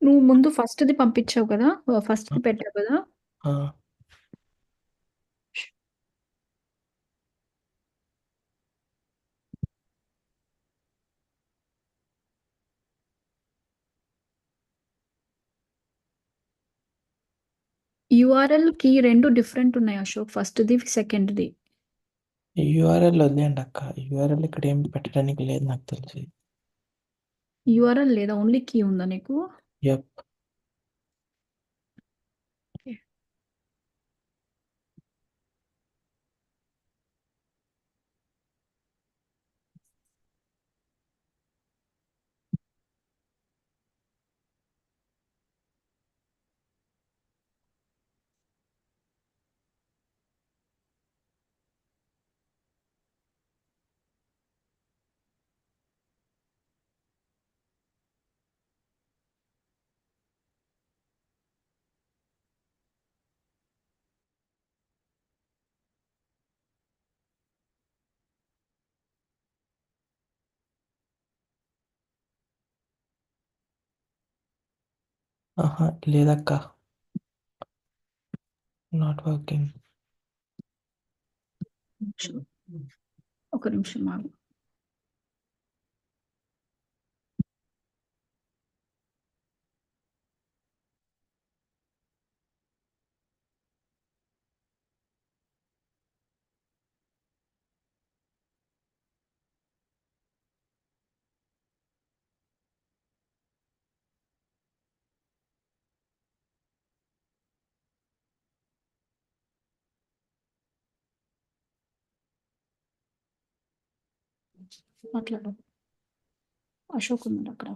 నువ్వు ముందు ఫస్ట్‌ది పంపించావు కదా! ఫస్ట్‌ది పెట్టావు కదా! ఆ! యూఆర్ఎల్, కీ 2 డిఫరెంట్ ఉన్నాయి అశోక్. ఫస్ట్‌ది, సెకండ్‌ది. యూఆర్ఎల్ వదిలేయండి అక్క. యూఆర్ఎల్ ఇక్కడ ఏం పెట్టడానికి లేదు నాకు తెలిసి. యూఆర్ఎల్ లేదా? ఓన్లీ కీ ఉందా నీకు? యప్. ఆహా! లేదక్క. Not working. ఒక నిమిషం ఆగు. మాట్లాడు. అశోక్ ఉన్నాడు అక్కడ.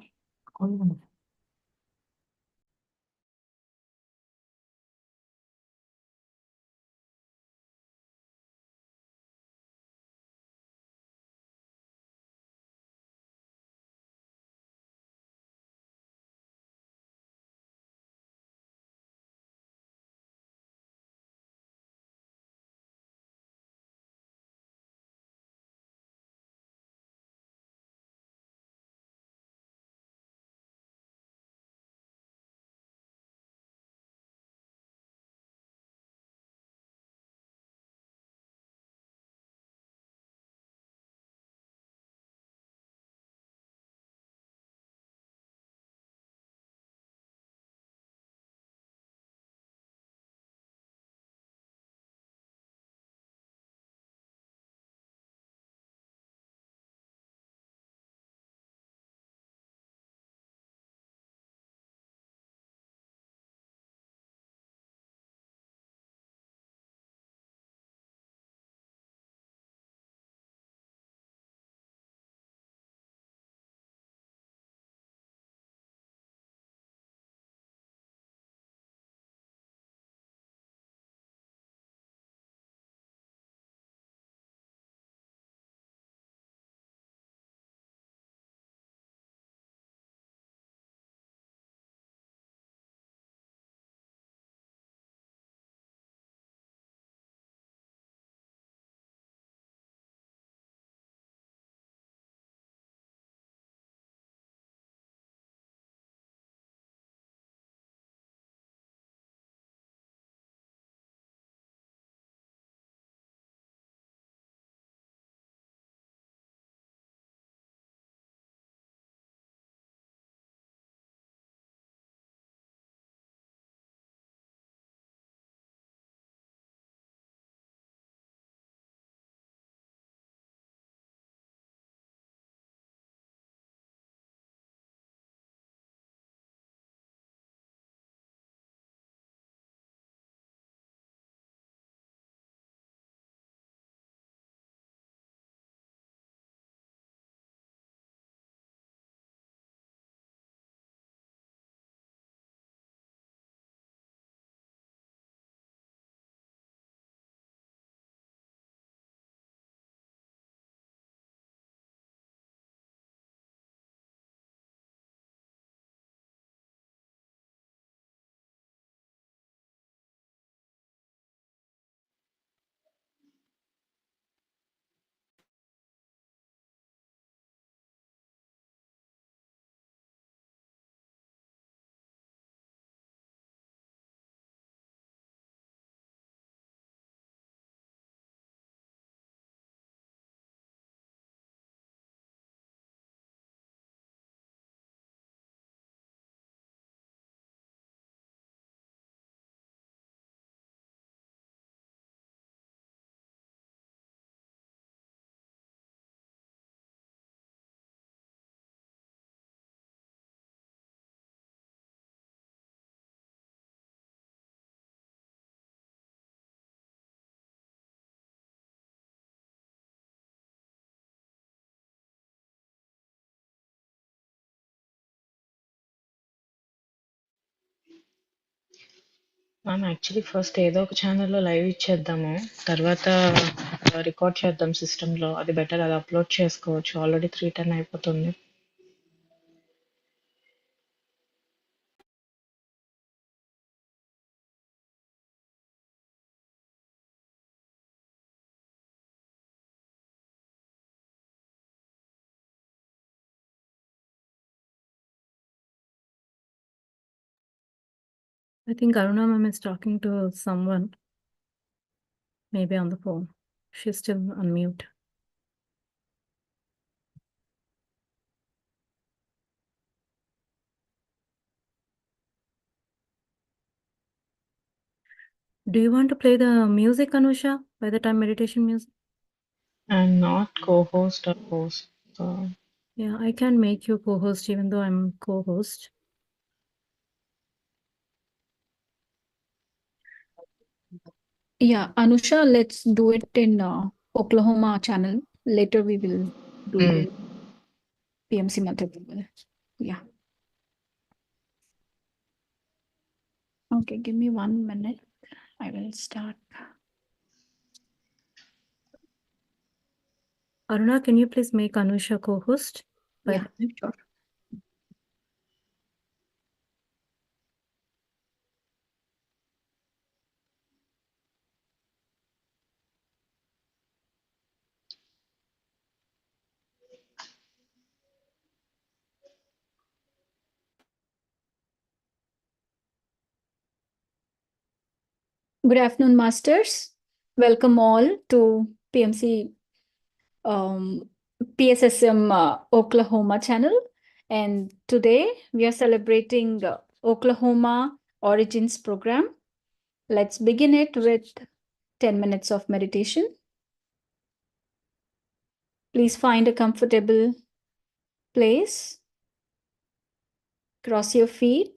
మ్యామ్ యాక్చువల్లీ ఫస్ట్ ఏదో ఒక ఛానల్లో లైవ్ ఇచ్చేద్దాము. తర్వాత రికార్డ్ చేద్దాం సిస్టంలో. అది బెటర్, అది అప్లోడ్ చేసుకోవచ్చు. ఆల్రెడీ 3:10 అయిపోతుంది. I think Aruna ma'am is talking to someone, maybe on the phone. She's still on mute. Do you want to play the music, Anusha, by the time meditation music? I'm not co-host or host. So Yeah, I can make you co-host even though I'm co-host. Yeah, Anusha, let's do it in Oklahoma channel. Later we will do the PMC multiple. Yeah. Okay, give me 1 minute. I will start. Aruna, can you please make Anusha co-host? Yeah, sure. Good afternoon, masters. Welcome all to PMC PSSM Oklahoma channel. And today we are celebrating Oklahoma Origins program. Let's begin it with 10 minutes of meditation. Please find a comfortable place. Cross your feet.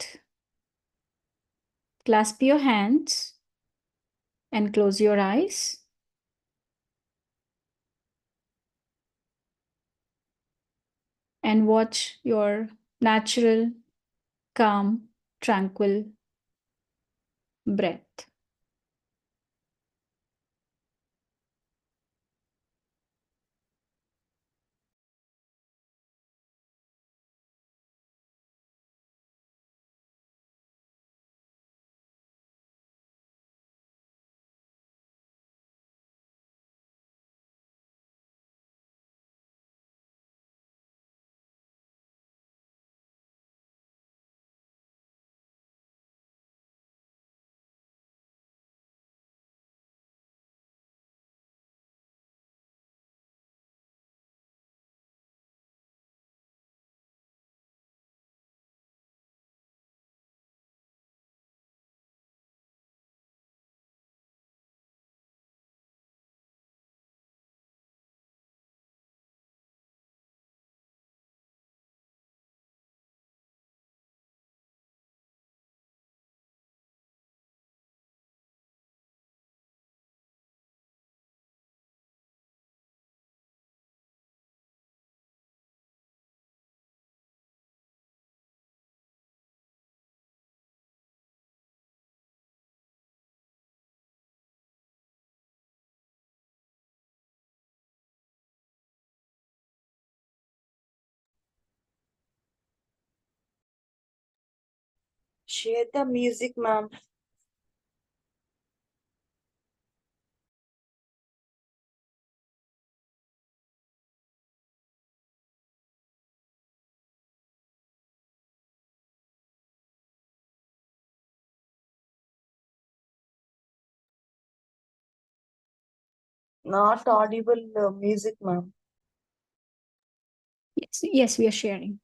Clasp your hands and close your eyes. And watch your natural, calm, tranquil breath. Share the music, ma'am. Not audible music, ma'am. Yes, we are sharing.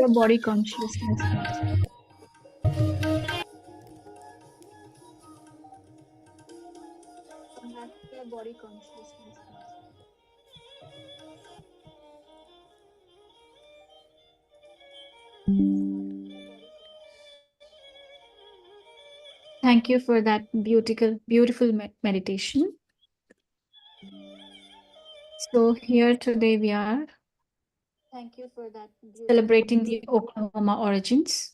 your body consciousness. Come back to your body consciousness. Thank you for that beautiful meditation. So here today we are. Thank you for that. Celebrating the Oklahoma origins.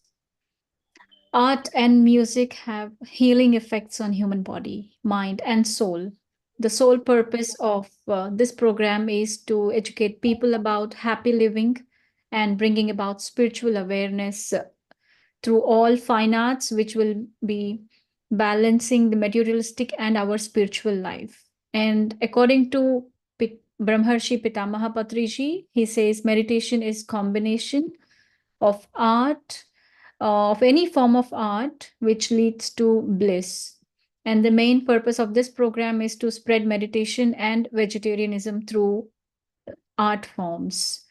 Art and music have healing effects on human body, mind, and soul. The sole purpose of this program is to educate people about happy living and bringing about spiritual awareness through all fine arts, which will be balancing the materialistic and our spiritual life. And according to Brahmarshi Pitamaha Patriji, he says meditation is combination of art, of any form of art, which leads to bliss. And the main purpose of this program is to spread meditation and vegetarianism through art forms.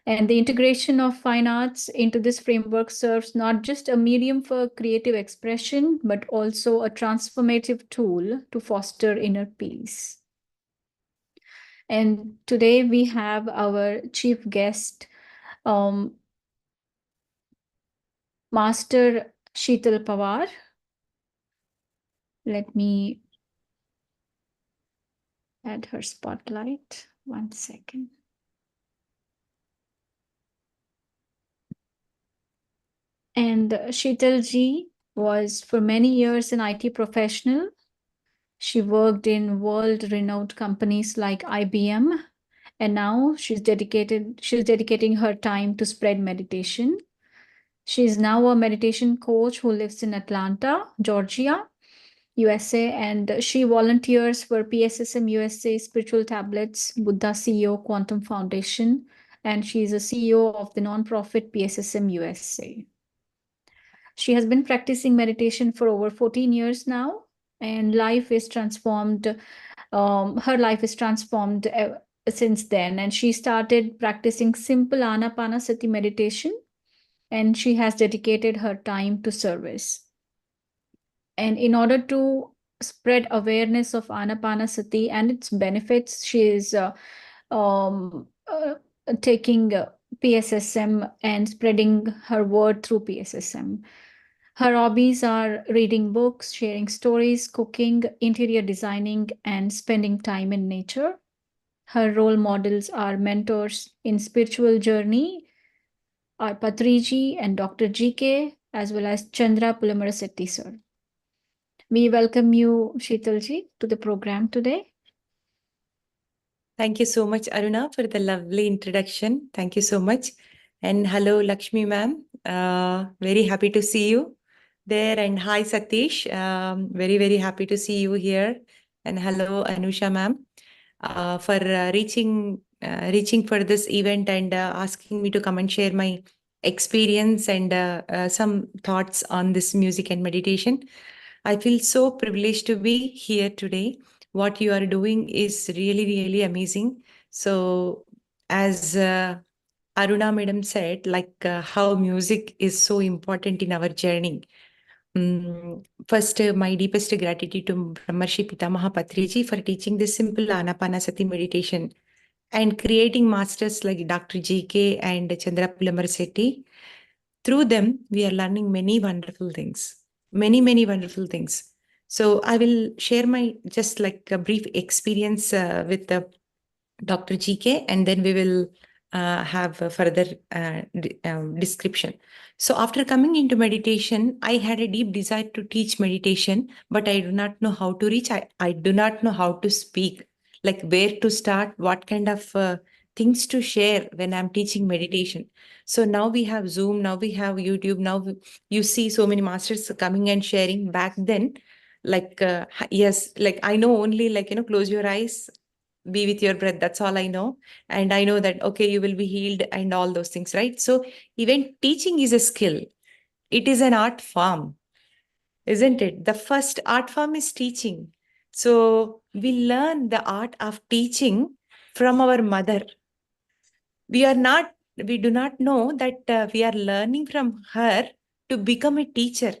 And the integration of fine arts into this framework serves not just a medium for creative expression, but also a transformative tool to foster inner peace. And today we have our chief guest, Master Sheetal Pawar. Let me add her spotlight. 1 second. And Sheetal ji was for many years an IT professional. She worked in world-renowned companies like IBM, and now she's dedicating her time to spread meditation. She is now a meditation coach who lives in Atlanta, Georgia, USA, and she volunteers for PSSM USA, Spiritual Tablets, Buddha CEO, Quantum Foundation, and she is a CEO of the nonprofit PSSM USA. She has been practicing meditation for over 14 years now, and life is transformed. Her life is transformed since then, and she started practicing simple Anapanasati meditation, and she has dedicated her time to service. And in order to spread awareness of Anapanasati and its benefits, she is taking PSSM and spreading her word through PSSM. Her hobbies are reading books, sharing stories, cooking, interior designing, and spending time in nature. Her role models are mentors in spiritual journey, are Patriji and Dr. GK, as well as Chandra Pulamarasetti sir. We welcome you, Sheetalji, to the program today. Thank you so much, Aruna, for the lovely introduction. Thank you so much. And hello, Lakshmi ma'am. Very happy to see you there. And hi, Satish. Very, very happy to see you here. And hello, Anusha ma'am, for reaching for this event and asking me to come and share my experience and some thoughts on this music and meditation. I feel so privileged to be here today. What you are doing is really, really amazing. So, as Aruna madam said, like how music is so important in our journey. First, my deepest gratitude to Brahmarshi Pitamaha Patriji for teaching this simple Anapanasati meditation and creating masters like Dr. GK and Chandra Pulamarasetti. Through them, we are learning many wonderful things. Many wonderful things. So I will share my just like a brief experience with Dr. GK, and then we will have a further description. So after coming into meditation, I had a deep desire to teach meditation, but I do not know how to reach. I do not know how to speak, like where to start, what kind of things to share when I'm teaching meditation. So now we have Zoom, now we have YouTube, now you see so many masters coming and sharing. Back then, like, yes, like I know only like, close your eyes, be with your breath. That's all I know. And I know that, okay, you will be healed and all those things, right? So even teaching is a skill. It is an art form, isn't it? The first art form is teaching. So we learn the art of teaching from our mother. We are not know that we are learning from her to become a teacher.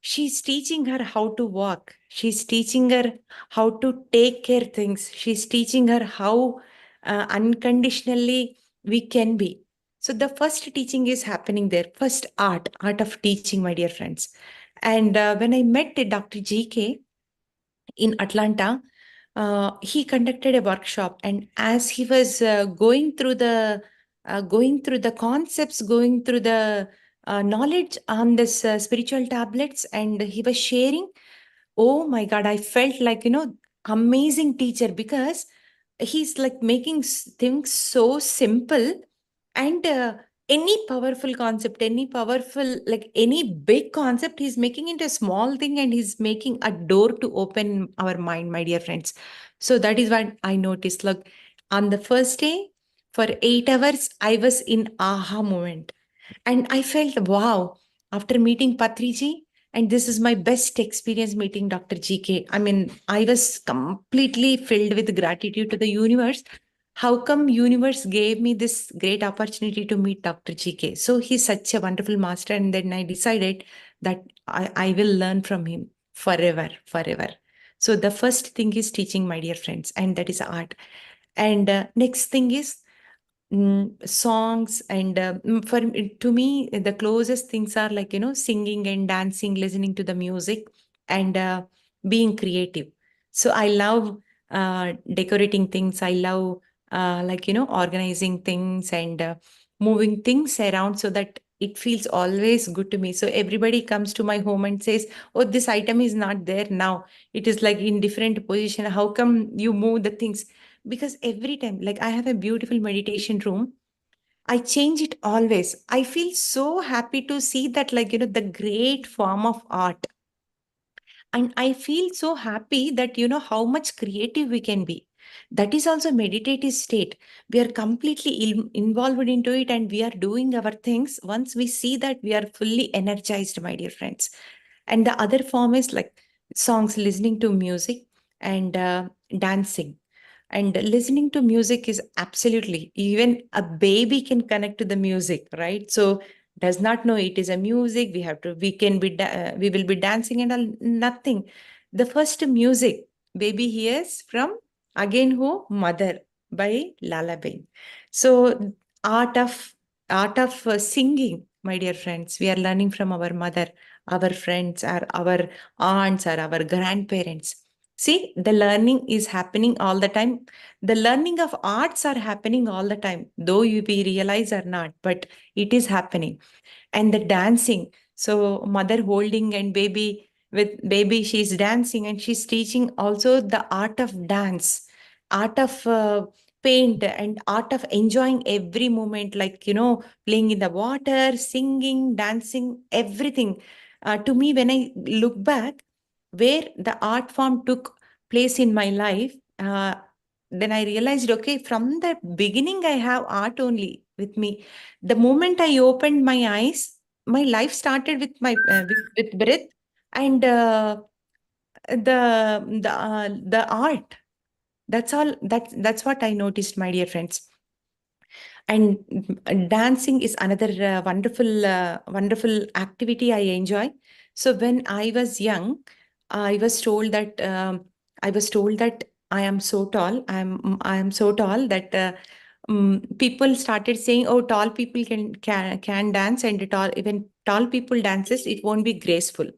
She's teaching her how to walk. She's teaching her how to take care things. She's teaching her how unconditionally we can be. So the first teaching is happening there. First art of teaching, my dear friends. And when I met Dr. GK in Atlanta, he conducted a workshop, and as he was going through the concepts, going through the knowledge on this spiritual tablets, and he was sharing. Oh my God, I felt like, amazing teacher, because he's like making things so simple, and any powerful concept, any big concept, he's making into a small thing, and he's making a door to open our mind, my dear friends. So that is what I noticed. Like on the first day, for 8 hours, I was in aha moment. And I felt, wow, after meeting Patriji, and this is my best experience meeting Dr. GK. I mean, I was completely filled with gratitude to the universe. How come universe gave me this great opportunity to meet Dr. GK? So he's such a wonderful master. And then I decided that I will learn from him forever, forever. So the first thing is teaching, my dear friends, and that is art. And next thing is songs, and to me the closest things are like singing and dancing, listening to the music, and being creative. So I love decorating things. I love organizing things, and moving things around so that it feels always good to me. So everybody comes to my home and says, oh, this item is not there now, it is like in different position, how come you move the things? Because every time, like I have a beautiful meditation room, I change it always. I feel so happy to see that, the great form of art. And I feel so happy that, how much creative we can be. That is also meditative state. We are completely involved into it, and we are doing our things. Once we see that, we are fully energized, my dear friends. And the other form is like songs, listening to music, and dancing. And listening to music is absolutely, even a baby can connect to the music, right? So does not know it is a music. We will be dancing and all, nothing. The first music baby hears from, again, who? Mother, by Lullaby. So art of singing, my dear friends, we are learning from our mother, our friends, our aunts, or our grandparents. See, the learning is happening all the time. The learning of arts are happening all the time, though we realize or not, but it is happening. And the dancing. So mother holding and baby, she's dancing, and she's teaching also the art of dance, art of paint, and art of enjoying every moment, like, playing in the water, singing, dancing, everything. To me, when I look back, where the art form took place in my life, then I realized, okay, from the beginning, I have art only with me. The moment I opened my eyes, my life started with my with breath, and the art. That's all. That's what I noticed, my dear friends. And dancing is another wonderful activity I enjoy. So when I was young, I was told that I am so tall. I am so tall that people started saying, "Oh, tall people can dance, and even tall people dances, it won't be graceful."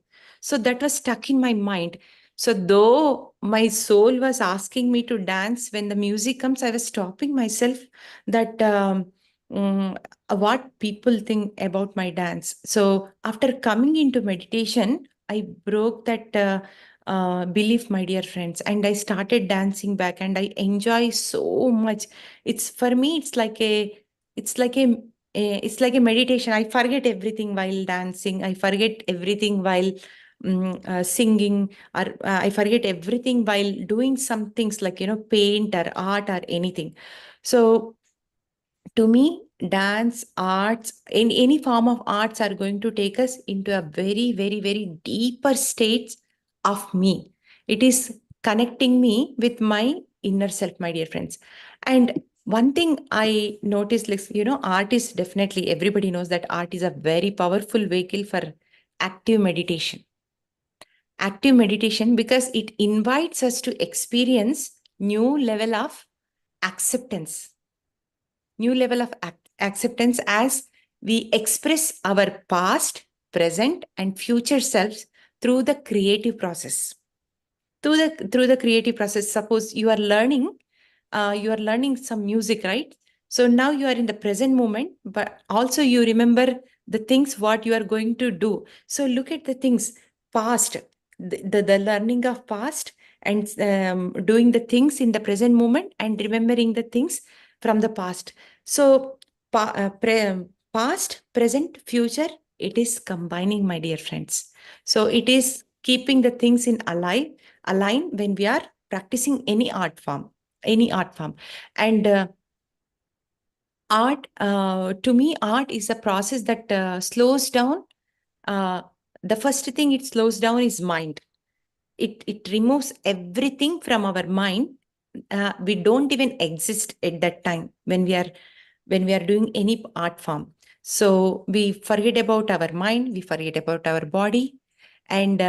So that was stuck in my mind. So though my soul was asking me to dance, when the music comes, I was stopping myself that what people think about my dance. So after coming into meditation, I broke that belief, my dear friends, and I started dancing back, and I enjoy so much. It's for me, it's like it's like a meditation. I forget everything while dancing. I forget everything while singing, or I forget everything while doing some things like, paint or art or anything. So to me, dance, arts, in any form of arts are going to take us into a very, very, very deeper states of me. It is connecting me with my inner self, my dear friends. And one thing I noticed, like, art is definitely, everybody knows that art is a very powerful vehicle for active meditation. Active meditation, because it invites us to experience new level of acceptance. New level of acceptance as we express our past, present, and future selves through the creative process. Through the creative process, suppose you are learning some music, right? So now you are in the present moment, but also you remember the things what you are going to do. So look at the things past, the learning of past, and doing the things in the present moment and remembering the things from the past. So past, present, future, it is combining, my dear friends. So it is keeping the things in align when we are practicing any art form. And art, to me, art is a process that slows down. The first thing it slows down is mind. It removes everything from our mind. We don't even exist at that time when we are doing any art form. So we forget about our mind, we forget about our body, and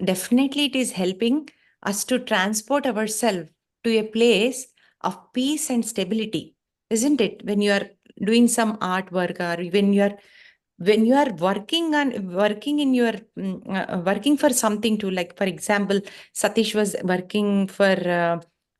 definitely it is helping us to transport ourselves to a place of peace and stability, isn't it? When you are doing some artwork, or when you are working for something to, like, for example, Satish was working for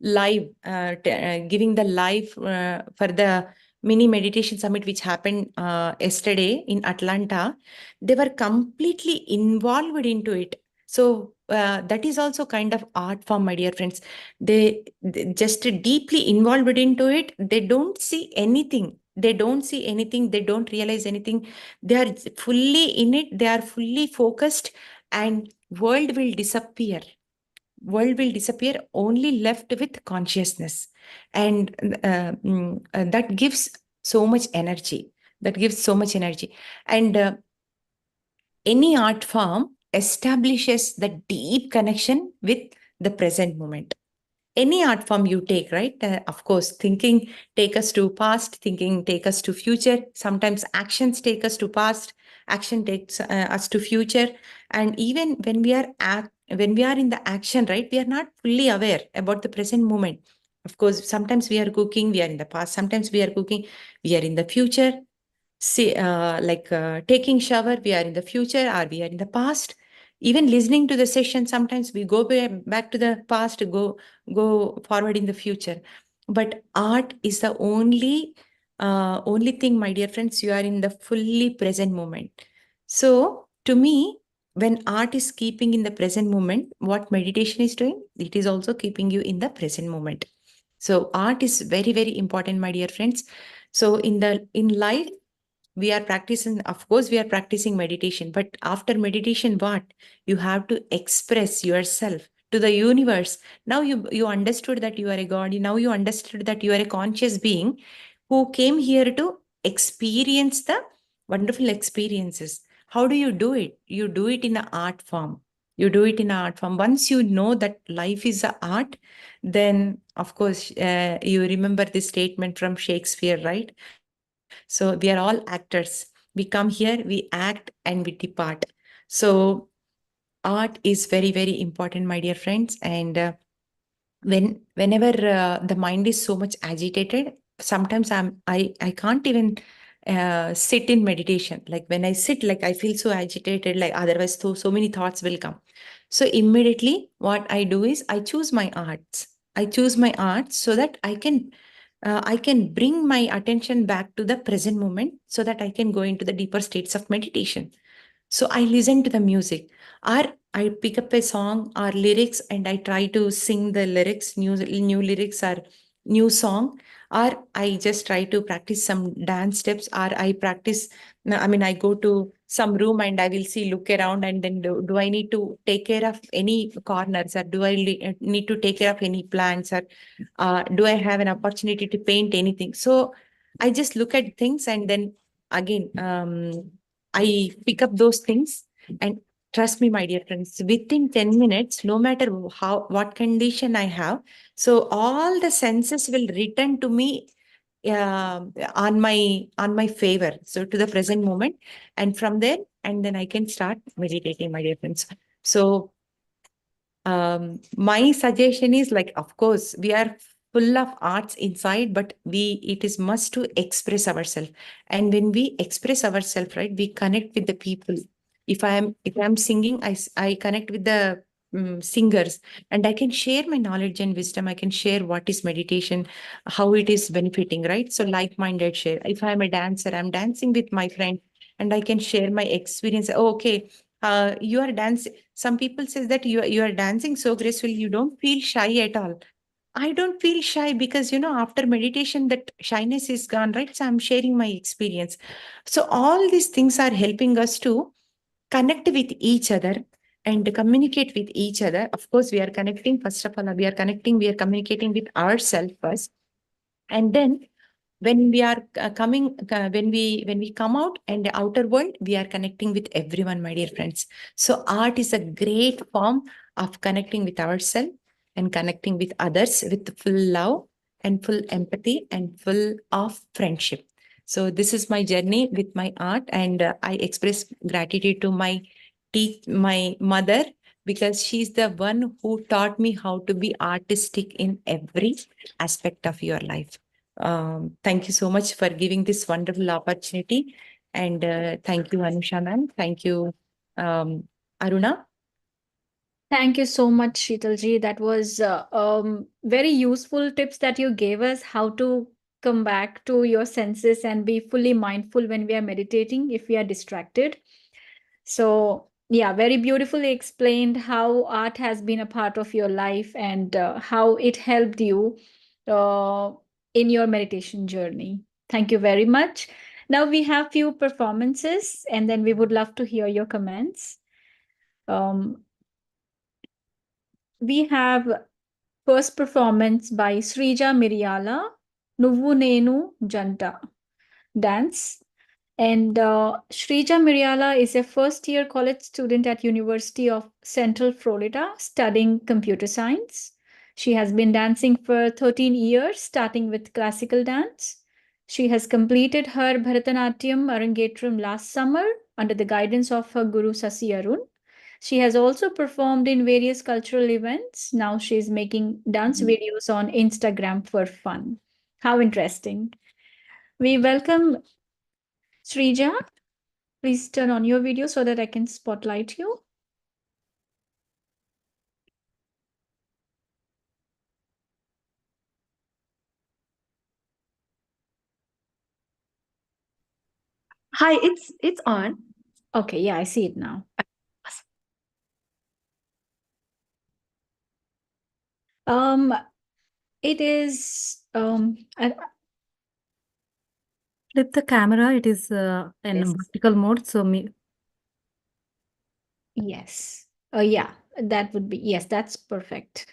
giving the live for the mini meditation summit which happened yesterday in Atlanta. They were completely involved into it. So that is also kind of art form, my dear friends. They just deeply involved into it. They don't see anything. They don't realize anything. They are fully in it. They are fully focused, and world will disappear. Only left with consciousness. And that gives so much energy. And any art form establishes the deep connection with the present moment. Any art form you take, right? Of course, thinking take us to past, thinking take us to future. Sometimes actions take us to past, action takes us to future. And even when we are in the action, right, we are not fully aware about the present moment. Of course, sometimes we are cooking, we are in the past. Sometimes we are cooking, we are in the future. Taking shower, we are in the future, or we are in the past. Even listening to the session, sometimes we go back to the past, go forward in the future. But art is the only thing, my dear friends, you are in the fully present moment. So to me, when art is keeping in the present moment, what meditation is doing, it is also keeping you in the present moment. So art is very, very important, my dear friends. So in life, we are practicing meditation, but after meditation, what? You have to express yourself to the universe. Now you understood that you are a god. Now you understood that you are a conscious being who came here to experience the wonderful experiences. How do you do it? You do it in an art form. Once you know that life is an art, then of course you remember this statement from Shakespeare, right? So we are all actors. We come here, we act, and we depart. So art is very, very important, my dear friends. And whenever the mind is so much agitated, sometimes I can't even sit in meditation. Like when I sit, like I feel so agitated, like otherwise so many thoughts will come. So immediately what I do is I choose my arts. So that I can bring my attention back to the present moment, so that I can go into the deeper states of meditation. So I listen to the music, or I pick up a song or lyrics and I try to sing the lyrics, new lyrics or new song, or I just try to practice some dance steps, or I go to some room and I will look around, and then do I need to take care of any corners, or do I need to take care of any plants, or do I have an opportunity to paint anything? So I just look at things, and then again, I pick up those things, and trust me, my dear friends, within 10 minutes, no matter what condition I have, so all the senses will return to me on my favor. So to the present moment, and from there, and then I can start meditating, my dear friends. So my suggestion is, like, of course, we are full of arts inside, but it is must to express ourselves. And when we express ourselves, right, we connect with the people. If I'm singing, I connect with the singers, and I can share my knowledge and wisdom. I can share what is meditation, how it is benefiting, right? So like-minded share. If I'm a dancer, I'm dancing with my friend, and I can share my experience. Oh, okay, you are dancing. Some people says that you are dancing so gracefully, you don't feel shy at all. I don't feel shy because, after meditation, that shyness is gone, right? So I'm sharing my experience. So all these things are helping us to connect with each other and communicate with each other. Of course, we are connecting. First of all, we are communicating with ourselves first. And then when we are when we come out in the outer world, we are connecting with everyone, my dear friends. So art is a great form of connecting with ourselves and connecting with others with full love and full empathy and full of friendship. So this is my journey with my art, and I express gratitude to my mother, because she's the one who taught me how to be artistic in every aspect of your life. Thank you so much for giving this wonderful opportunity. And thank you, Anusha ma'am. Thank you, Aruna. Thank you so much, Sheetalji. That was very useful tips that you gave us, how to come back to your senses and be fully mindful when we are meditating if we are distracted. So, yeah, very beautifully explained how art has been a part of your life and how it helped you uh, in your meditation journey. Thank you very much. Now we have few performances, and then we would love to hear your comments. We have first performance by Srija Miryala, Nuvu Nenu Janta dance. And Srija Miryala is a first-year college student at University of Central Florida studying computer science. She has been dancing for 13 years, starting with classical dance. She has completed her Bharatanatyam Arangetram last summer under the guidance of her guru Sasi Arun. She has also performed in various cultural events. Now she's making dance videos on Instagram for fun. How interesting. We welcome Srija. Please turn on your video so that I can spotlight you. Hi, it's on. Okay, yeah, I see it now. It is Flip the camera, it is in Yes. vertical mode. So yes. Yeah, that would be, yes, that's perfect.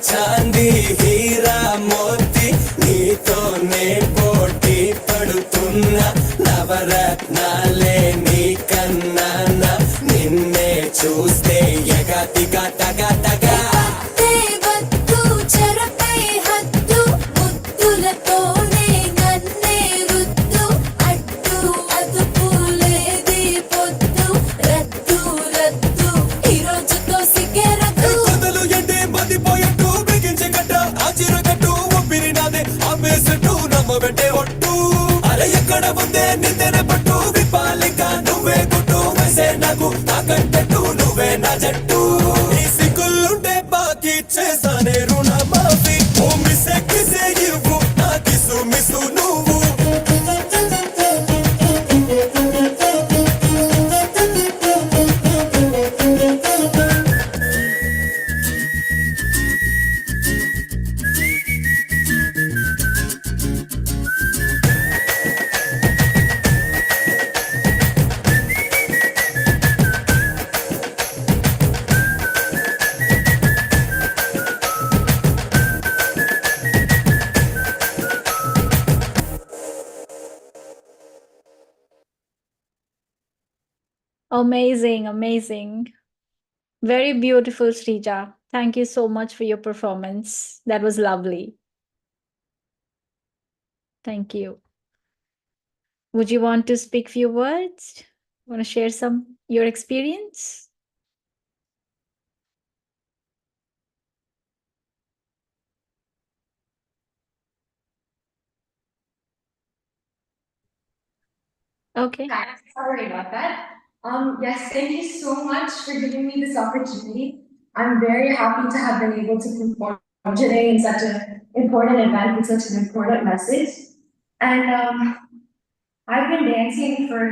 చాంది Heera Moti నీతోనే పోటీ పడుతున్నా నవరత్నాలే నీ కన్నానా నిన్నే చూస్తే ఎగతిగా తగా తగా పెట్టే ఒట్టు అరే ఎక్కడ ఉందే నిందెన పట్టు విపాలిక నువ్వే గుట్టు వేసే నాకు నాకంటూ నువ్వే నా జట్టు ఈ సిగ్గులుంటే బాకీ చేసానే రుణ మాఫీ ఓ మిస్సే కిసే ఇవ్వు నా కిసు మిసు నువ్వు Amazing, amazing. Very beautiful, Srija. Thank you so much for your performance. That was lovely. Thank you. Would you want to speak few words? Want to share some your experience? Okay. Sorry about that. Yes, thank you so much for giving me this opportunity. I'm very happy to have been able to perform today in such an important event with such an important message. And I've been dancing for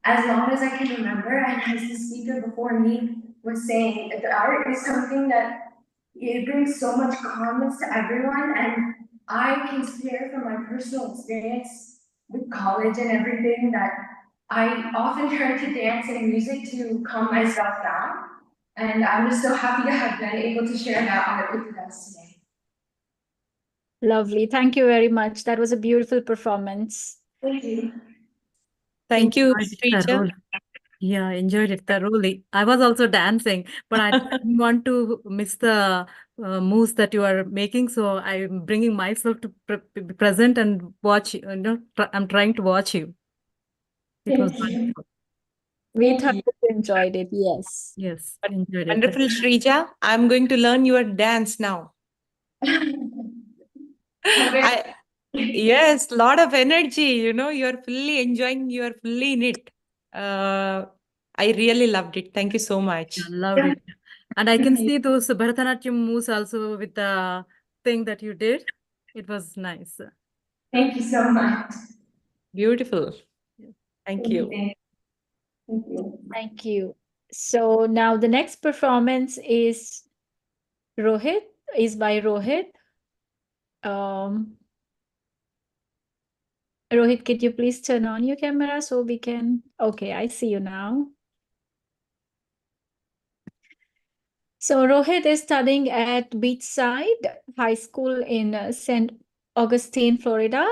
as long as I can remember, and as the speaker before me was saying, the art is something that it brings so much calmness to everyone, and I can share from my personal experience with college and everything that I often turn to dance and music to calm myself down, and I'm just so happy to have been able to share that art with you guys today. Lovely. Thank you very much. That was a beautiful performance. Thank you. Thank you, Enjoyed it Srija. thoroughly. Yeah, I enjoyed it thoroughly. I was also dancing, but I didn't want to miss the moves that you are making. So I'm bringing myself to be present and watch. I'm trying to watch you. It was Thank you. wonderful. We Thank you. thoroughly enjoyed it. Yes. Yes, enjoyed it. Wonderful, Srija. I'm going to learn your dance now. I, yes, lot of energy, you're fully enjoying, you're fully in it. I really loved it. Thank you so much. Yeah, loved it. And I can see those Bharatanatyam moves also with the thing that you did. It was nice. Thank you so much. Beautiful. Thank you. Thank you. Thank you. So now the next performance is by Rohit. Rohit, could you please turn on your camera so we can... Okay, I see you now. So Rohit is studying at Beachside High School in St. Augustine, Florida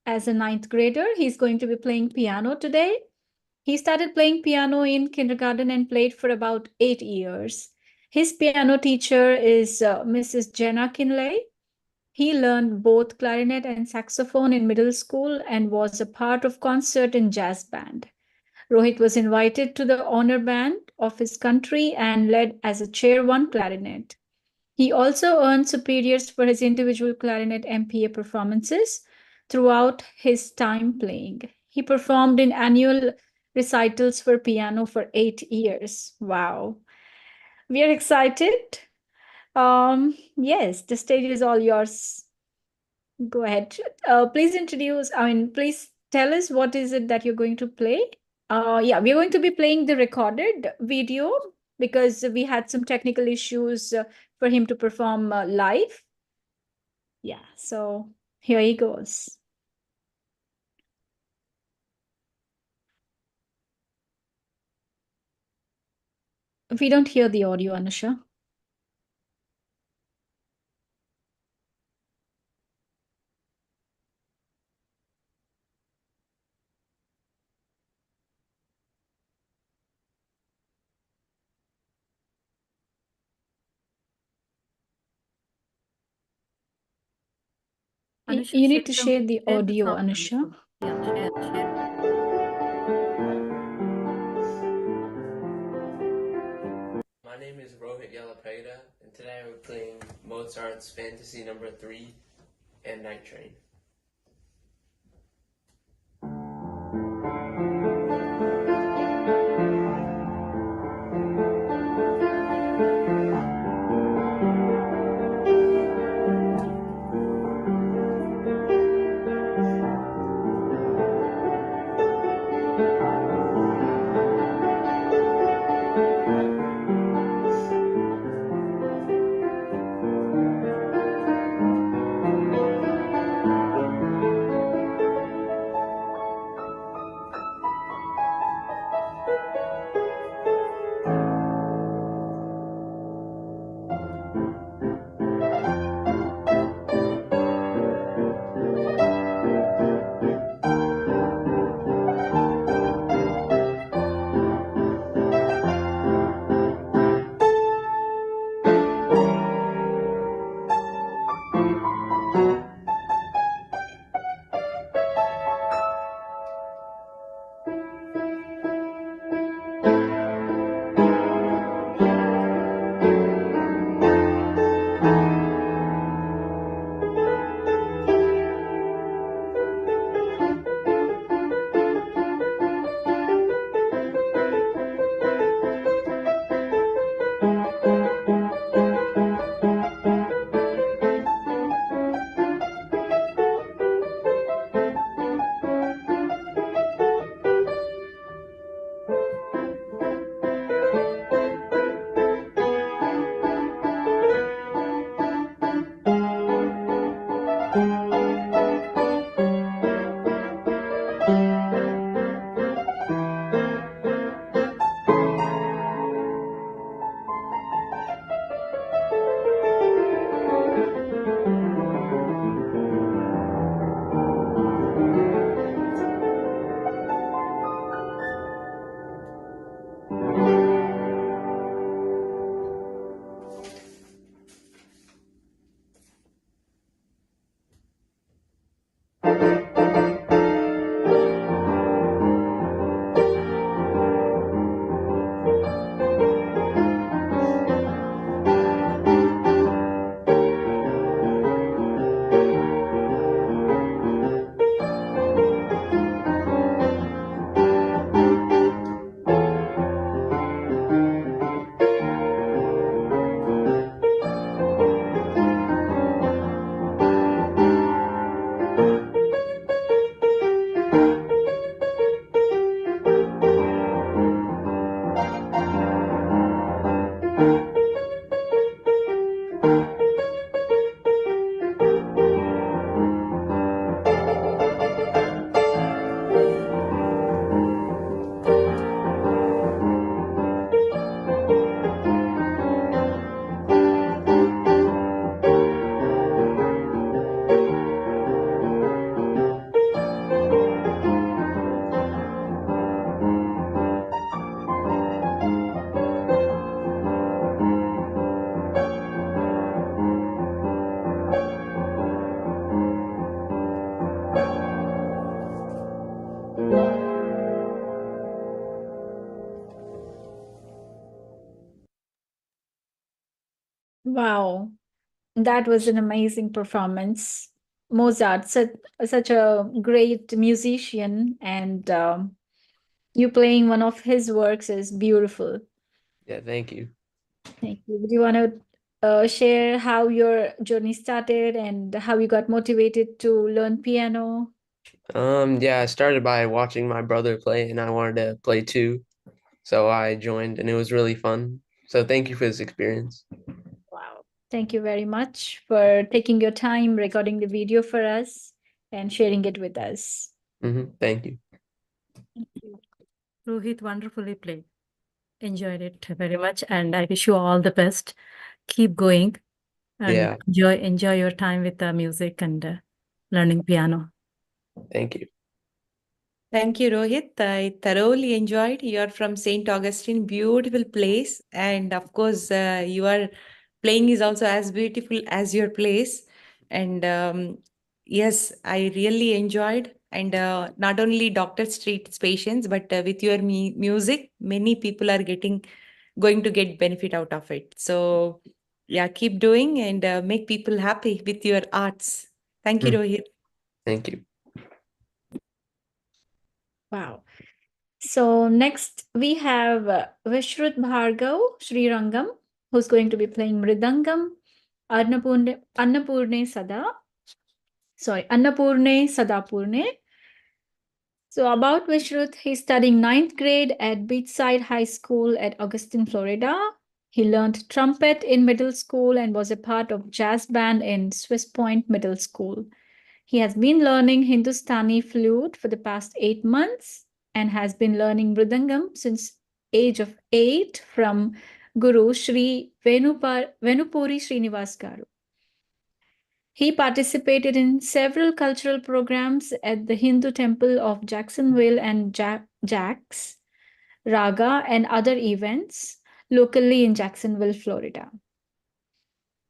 as a 9th grader. He's going to be playing piano today. He started playing piano in kindergarten and played for about 8 years. His piano teacher is Mrs. Jenna Kinley. He learned both clarinet and saxophone in middle school and was a part of concert and jazz band. Rohit was invited to the honor band of his country and led as a chair 1 clarinet. He also earned superiors for his individual clarinet MPA performances throughout his time playing. He performed in annual recitals for piano for 8 years. Wow. We are excited. Yes, the stage is all yours. Go ahead. Please please tell us what is it that you're going to play. Yeah, we're going to be playing the recorded video because we had some technical issues for him to perform live. Yeah, so here he goes. We don't hear the audio, Anusha. Anusha, You need to some- share the share the audio, sound, Anusha. Anusha. Yeah, share. My name is Rohit Yellapeda, and today we're playing Mozart's Fantasy No. 3 and Night Train. Wow, that was an amazing performance. Mozart, such a great musician, and you playing one of his works is beautiful. Yeah, thank you. Thank you. Do you want to share how your journey started and how you got motivated to learn piano? Yeah, I started by watching my brother play, and I wanted to play too, so I joined, and it was really fun. So thank you for this experience. Wow. Thank you very much for taking your time recording the video for us and sharing it with us. Thank you. Thank you. Rohit wonderfully played. Enjoyed it very much, and I wish you all the best. Keep going and Yeah, enjoy your time with the music and learning piano. thank you. Thank you, Rohit. I thoroughly enjoyed. You're from St. Augustine, beautiful place. And of course, your playing is also as beautiful as your place. And Yes, I really enjoyed. And not only doctors treats patients, but with your music, many people are going to get benefit out of it. So yeah, keep doing and make people happy with your arts. Thank you, Mm. Rohit. Thank you. Wow. So next we have Vishrut Bhargav Srirangam, who's going to be playing Mridangam, Annapurne Sadapurne. So about Vishrut, he's studying 9th grade at Beachside High School at Augustine, Florida. He learned trumpet in middle school and was a part of jazz band in Swiss Point Middle School. He has been learning Hindustani flute for the past 8 months and has been learning Mridangam since age of 8 from Guru Sri Venupuri Srinivas Garu. He participated in several cultural programs at the Hindu Temple of Jacksonville and Jax, Raga, and other events locally in Jacksonville, Florida.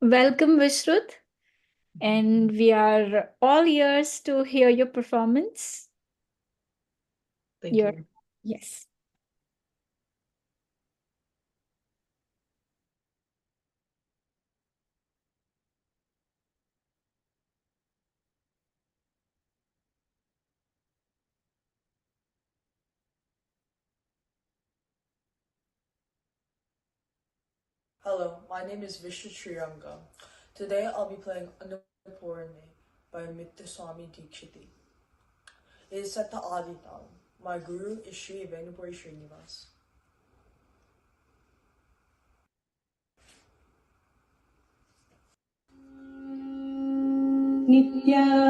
Welcome, Vishrut, and we are all ears to hear your performance. Thank you. Yes. Hello, my name is Vishnu Srirangam. Today I'll be playing Annapurne by Swami Dikshiti. It is set to Adi Dhyanam. My guru is Sri Venupuri Srinivas.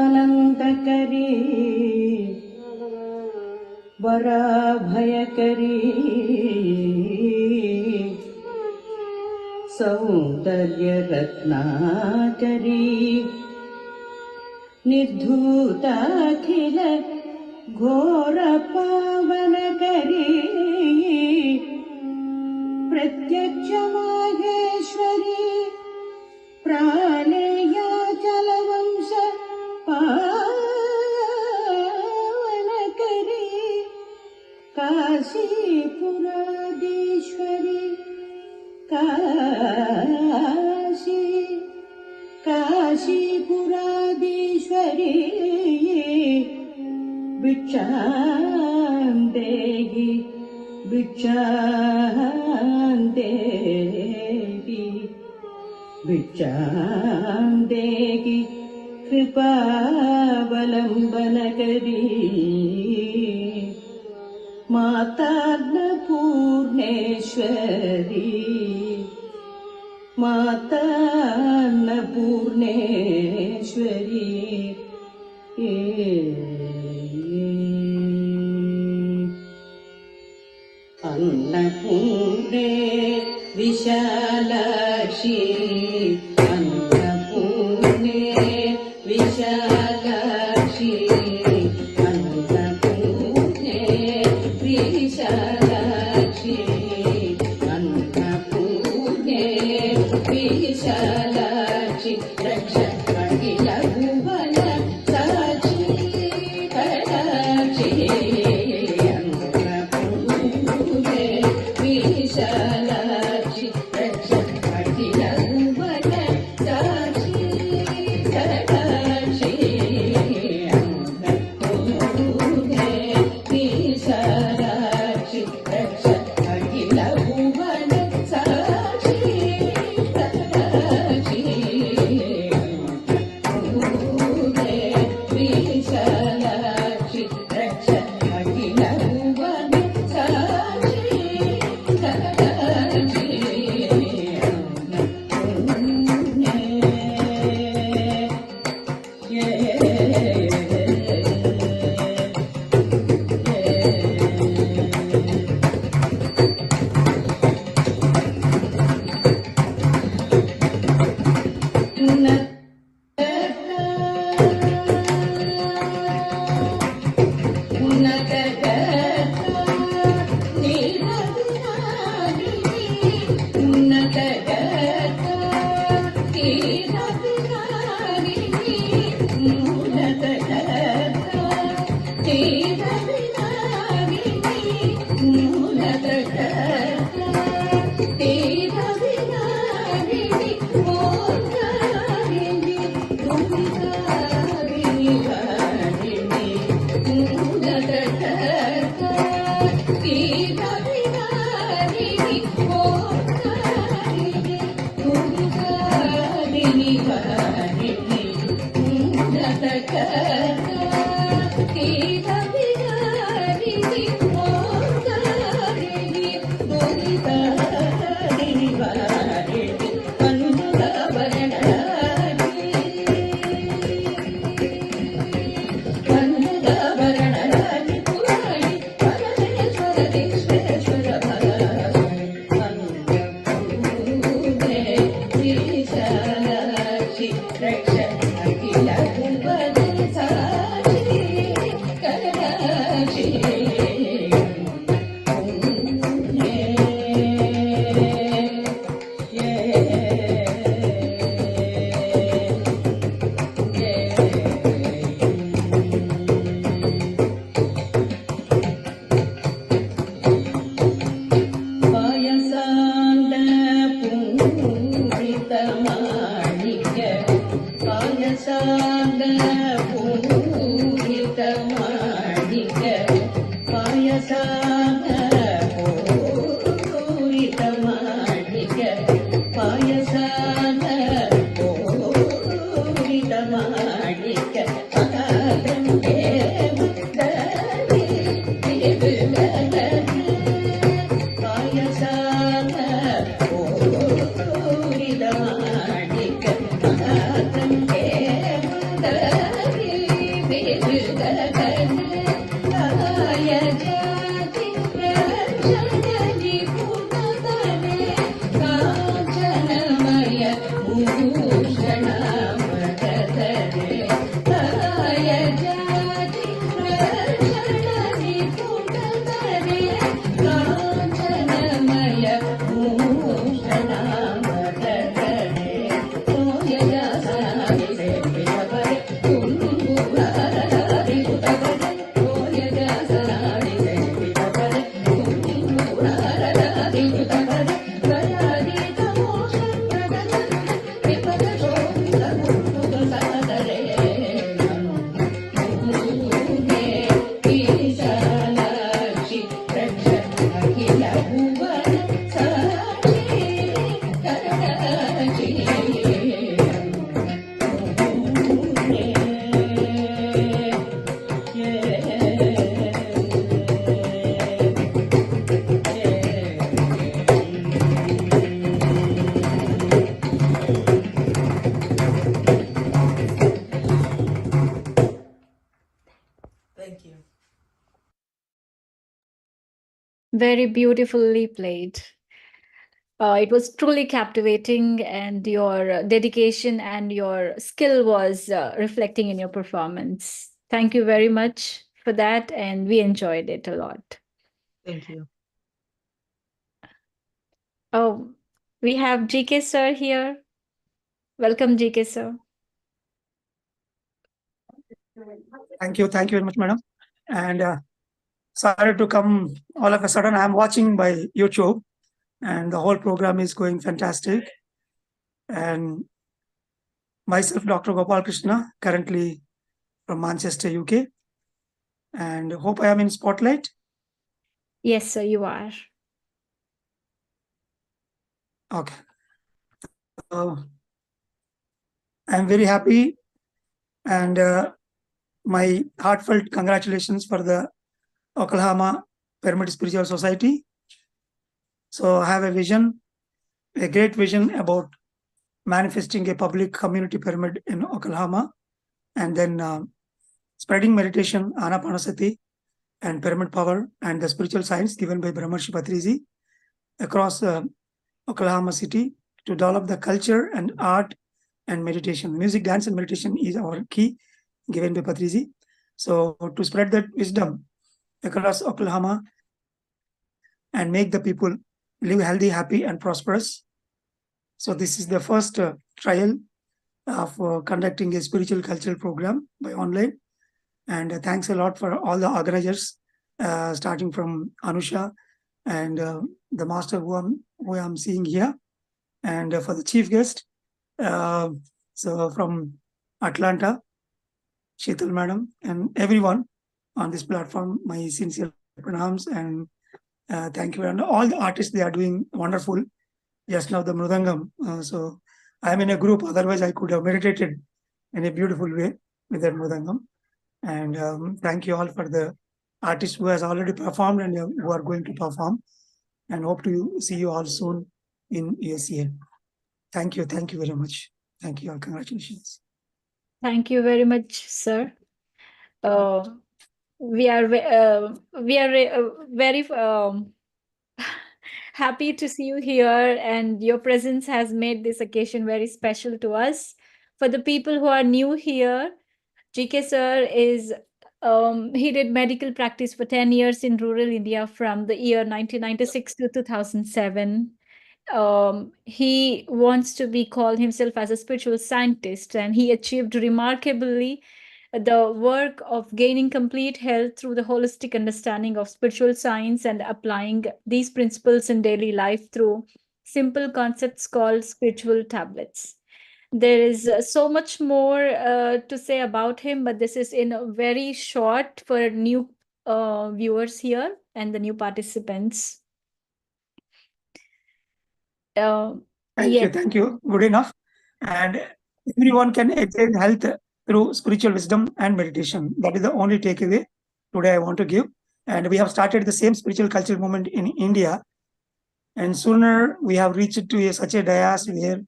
नित्यानन्दकरी वराभयकरी सौन्दर्यरत्नाकरी निर्धूताखिल घोरपावनकरी प्रत्यक्षमाहेश्वरी प्राणेयाचलवंश पावनकरी काशीपुराधीश्वरी काशीपुराधीश्वरी भिक्षां देहि भिक्षां देहि भिक्षां देहि कृपावलम्बनकरी मातान्नपूर्णेश्वरी मातान्नपूर्णेश्वरी अन्नपूर्णे विशालाक्षी अन्नपूर्णे विशालाक्षी अन्नपूर्णे विशालाक्षी अन्नपूर्णे विशालाक्षी रक्ष अखिल भुवन साक्षी कटाक्षी अन्नपूर्णे विशालाक्षी रक्ष अखिल भुवन साक्षी कटाक्षी अन्नपूर्णे विशालाक्षी रक्ष अखिल भुवन साक्षी कटाक्षी अन्नपूर्णे विशालाक्षी रक्ष अखिल भुवन साक्षी कटाक्षी Thank you. Very beautifully played. It was truly captivating, and your dedication and your skill was reflecting in your performance. Thank you very much for that, and we enjoyed it a lot. Thank you. Oh, we have GK sir here. Welcome, GK sir. Thank you very much, madam. And sorry to come all of a sudden. I'm watching by YouTube, and the whole program is going fantastic. And myself, Dr. Gopal Krishna, currently from Manchester, UK, and hope I am in spotlight. Yes, sir, you are. Okay. I'm very happy, and my heartfelt congratulations for the Oklahoma Pyramid Spiritual Society. So I have a vision, a great vision about manifesting a public community pyramid in Oklahoma, and then spreading meditation, Anapanasati, and pyramid power, and the spiritual science given by Brahmarshi Patriji across Oklahoma City to develop the culture and art and meditation. Music, dance, and meditation is our key given by Patriji. So to spread that wisdom across Oklahoma and make the people live healthy, happy, and prosperous. So this is the first trial of conducting a spiritual cultural program by online. And thanks a lot for all the organizers, starting from Anusha and the master who I'm seeing here, and for the chief guest. So from Atlanta, Sheetal madam, and everyone on this platform, my sincere pranams, and thank you. And all the artists, they are doing wonderful. Just now the Mrudangam. So I'm in a group, otherwise I could have meditated in a beautiful way with that mridangam. And thank you all for the artists who has already performed and who are going to perform. And hope to see you all soon in USA. Thank you very much. Thank you all. Congratulations. Thank you very much, sir. We are very happy to see you here, and your presence has made this occasion very special to us. For the people who are new here, GK sir is he did medical practice for 10 years in rural India from the year 1996 to 2007. He wants to be called himself as a spiritual scientist, and he achieved remarkably the work of gaining complete health through the holistic understanding of spiritual science and applying these principles in daily life through simple concepts called spiritual tablets. There is so much more to say about him, but this is in a very short for new viewers here and the new participants. Thank you. Good enough. And everyone can attain health through spiritual wisdom and meditation. That is the only takeaway today I want to give. And we have started the same spiritual cultural movement in India. And sooner we have reached to such a dais where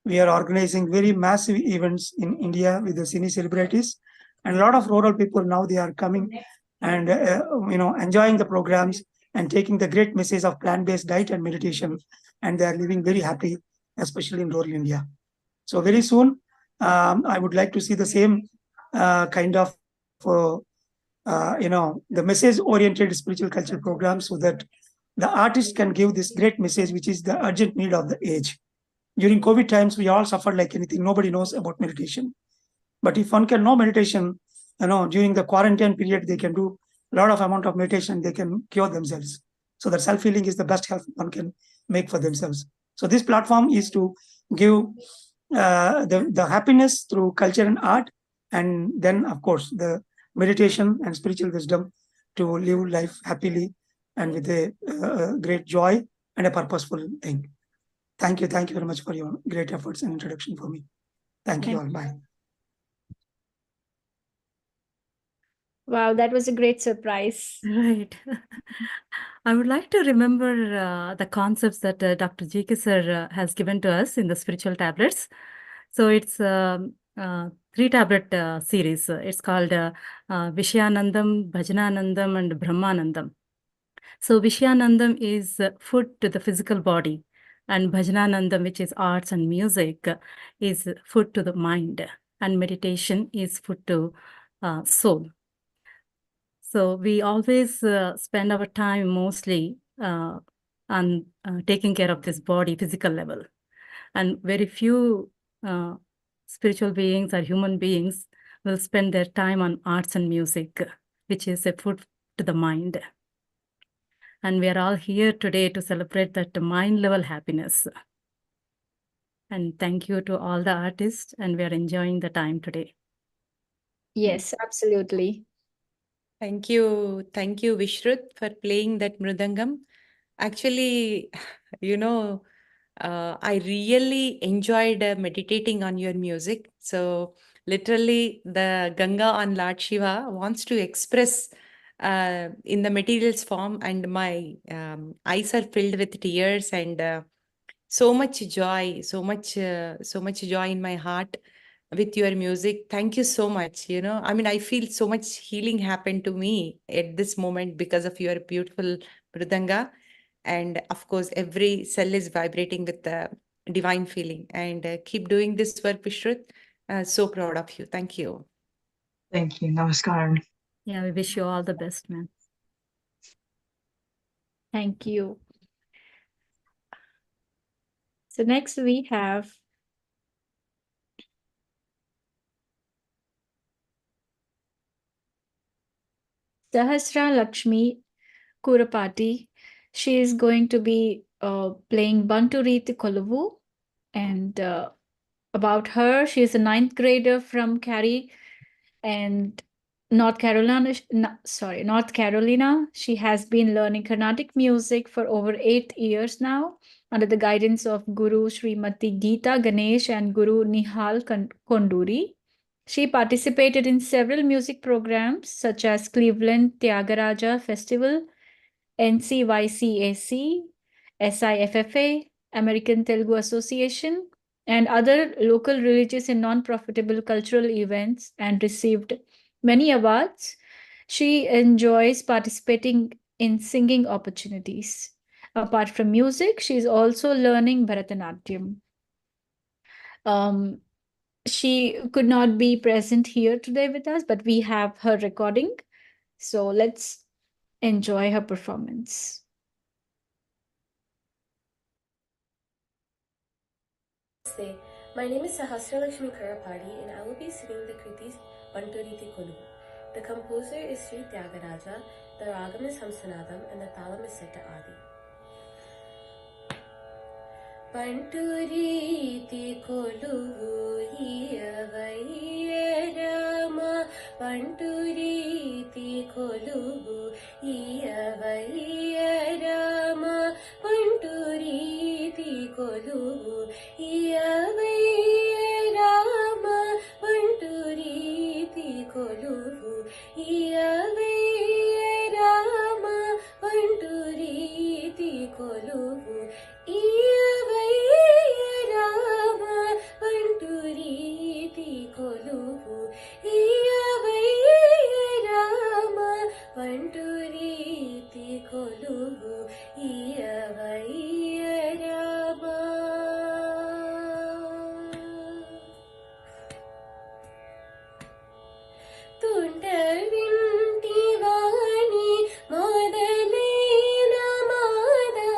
we are organizing very massive events in India with the cine celebrities. And a lot of rural people now they are coming and enjoying the programs and taking the great message of plant-based diet and meditation, and they are living very happy, especially in rural India. So very soon, I would like to see the same kind of the message-oriented spiritual culture program, so that the artist can give this great message, which is the urgent need of the age. During COVID times, we all suffered like anything. Nobody knows about meditation. But if one can know meditation, during the quarantine period, they can do a lot of amount of meditation. They can cure themselves. So that self-healing is the best health one can make for themselves. So this platform is to give the happiness through culture and art, and then of course the meditation and spiritual wisdom to live life happily and with a great joy and a purposeful thing. Thank you very much for your great efforts and introduction for me. Thank you all. Bye. Wow, that was a great surprise. Right. I would like to remember the concepts that Dr. G.K. sir has given to us in the spiritual tablets. So it's a 3-tablet series. It's called Vishayanandam, Bhajananandam, and Brahmanandam. So Vishayanandam is food to the physical body, and Bhajananandam, which is arts and music, is food to the mind, and meditation is food to soul. So we always spend our time mostly on taking care of this body, physical level. And very few spiritual beings or human beings will spend their time on arts and music, which is a food to the mind. And we are all here today to celebrate that mind level happiness. And thank you to all the artists, and we are enjoying the time today. Yes, absolutely. Thank you, Vishrut, for playing that mridangam. Actually, I really enjoyed meditating on your music. So literally, the Ganga on Lord Shiva wants to express in the materials form, and my eyes are filled with tears and so much joy, so much joy in my heart with your music. Thank you so much. I feel so much healing happened to me at this moment because of your beautiful mridanga. And of course, every cell is vibrating with the divine feeling. And keep doing this work, Vishrut. So proud of you. Thank you. Thank you. Namaskaram. Yeah, we wish you all the best, man. Thank you. So next we have Sahasra Lakshmi Kurapati. She is going to be playing Bantu Riti Kolavu. And about her, she is a 9th grader from Cary and North Carolina. North Carolina. She has been learning Carnatic music for over 8 years now. under the guidance of Guru Srimati Geeta Ganesh and Guru Nihal Konduri. She participated in several music programs such as Cleveland Tyagaraja Festival, NCYCAC, SIFFA, American Telugu Association, and other local religious and non-profitable cultural events, and received many awards. She enjoys participating in singing opportunities. Apart from music, she is also learning Bharatanatyam. She could not be present here today with us, but we have her recording. So let's enjoy her performance. Namaste. My name is Sahasra Lakshmi Karapadi and I will be singing the Kriti Panturiti Kolu. The composer is Sri Tyagaraja, the ragam is Hamsanadam, and the talam is set to Adi. Panturiti Kolu Iyavaiya Rama, Panturiti Kolu Iyavaiya Rama, Panturiti Kolu Iyavaiya Rama, Panturiti Kolu Iyavaiya Rama, Panturiti Kolu Iyavaiya Rama, Panturiti Kolu Iyavaiya Rama, Panturiti Kolu Iyavaiya Rama. Tundavinti Vani Modalena Mada,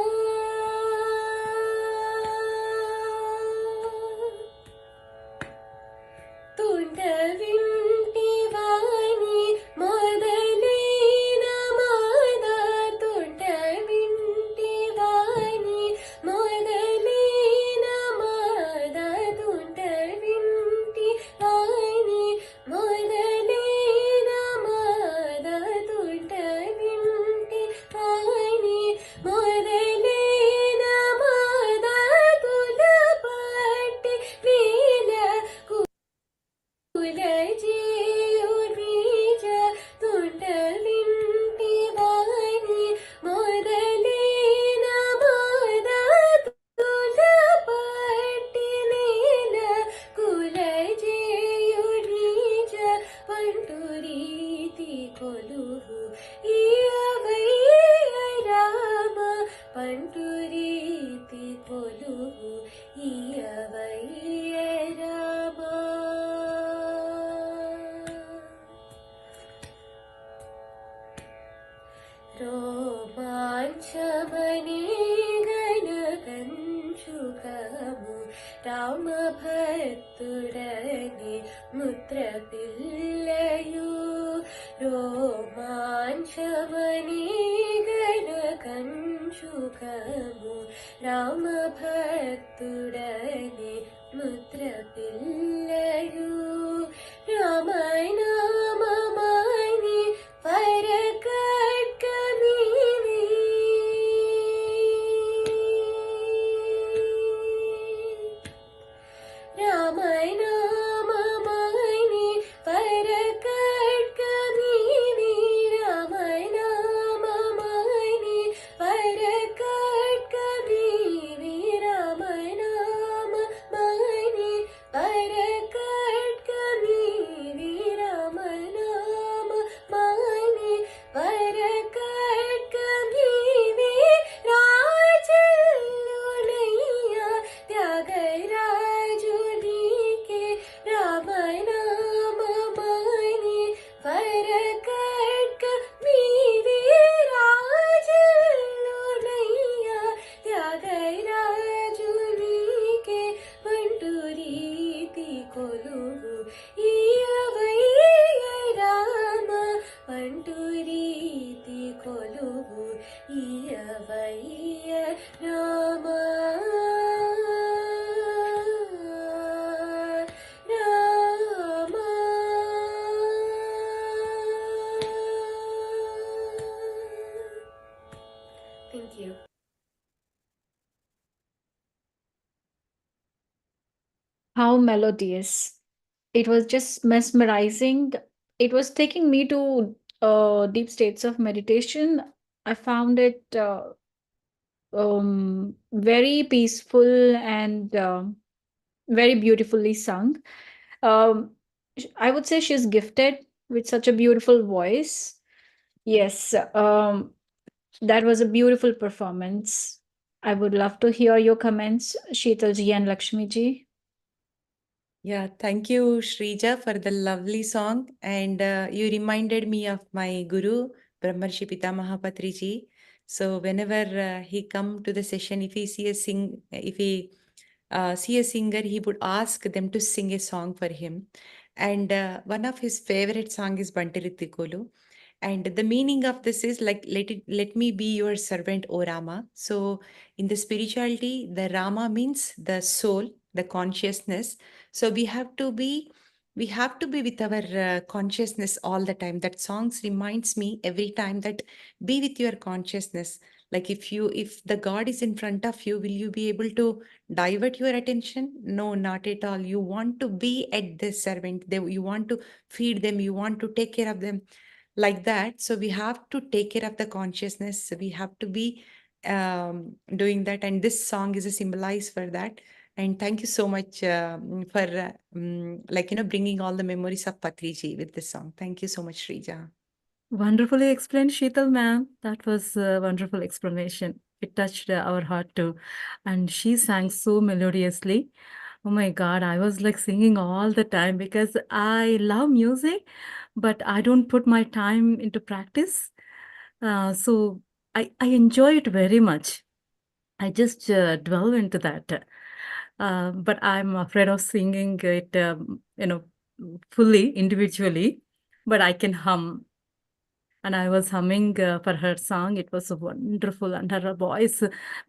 Tundavinti Vani Modalena Mada, Tundavinti Vani Modalena Mada, Tundavinti Vani Modalena Mada, Tundavinti Vani Modalena Mada, Kulapatti Veela Kulajiyurija, Tundavinti Vani Modalena Mada, Kulapatti Veela Kulajiyurija, Panturiti Kolu Iyavaiya Rama, Panturiti Kolu Iyavaiya Rama. Romanchamani Ganakanchukamu, Ramabhattudani Mutra Pillayu. Romanchamani Ganakanchukamu, Ramabhattudani Mutra Pillayu. Ramayana Mamani Parakatkamini, Ramayana Mamani Parakatkamini, Ramayana Mamani Parakatkamini, Ramayana Mamani Parakatkamini. melodious. It was just mesmerizing. It was taking me to deep states of meditation. I found it very peaceful and very beautifully sung. Um, I would say she's gifted with such a beautiful voice. Yes, that was a beautiful performance. I would love to hear your comments, Sheetalji and Lakshmiji. Yeah, thank you, Shrija, for the lovely song. And you reminded me of my guru, Brahmarshi Pitamaha Patriji. So whenever he come to the session, if he see a singer, he would ask them to sing a song for him. And one of his favorite song is Bantirittikolu. And the meaning of this is like, let me be your servant, O Rama. So in the spirituality, the Rama means the soul, the consciousness. So we have to be with our consciousness all the time. That songs reminds me every time that be with your consciousness. Like if the God is in front of you, will you be able to divert your attention? No, not at all. You want to be at the servant. You want to feed them. You want to take care of them like that. So we have to take care of the consciousness. We have to be doing that. And this song is a symbolize for that. And thank you so much for bringing all the memories of Patriji with this song. Thank you so much, Shrija. Wonderfully explained, Sheetal ma'am. That was a wonderful explanation. It touched our heart too. And she sang so melodiously. Oh my God, I was like singing all the time because I love music, but I don't put my time into practice. So I enjoy it very much. I just dwell into that. But I'm afraid of singing it, fully, individually, but I can hum. And I was humming for her song. It was so wonderful. And her voice,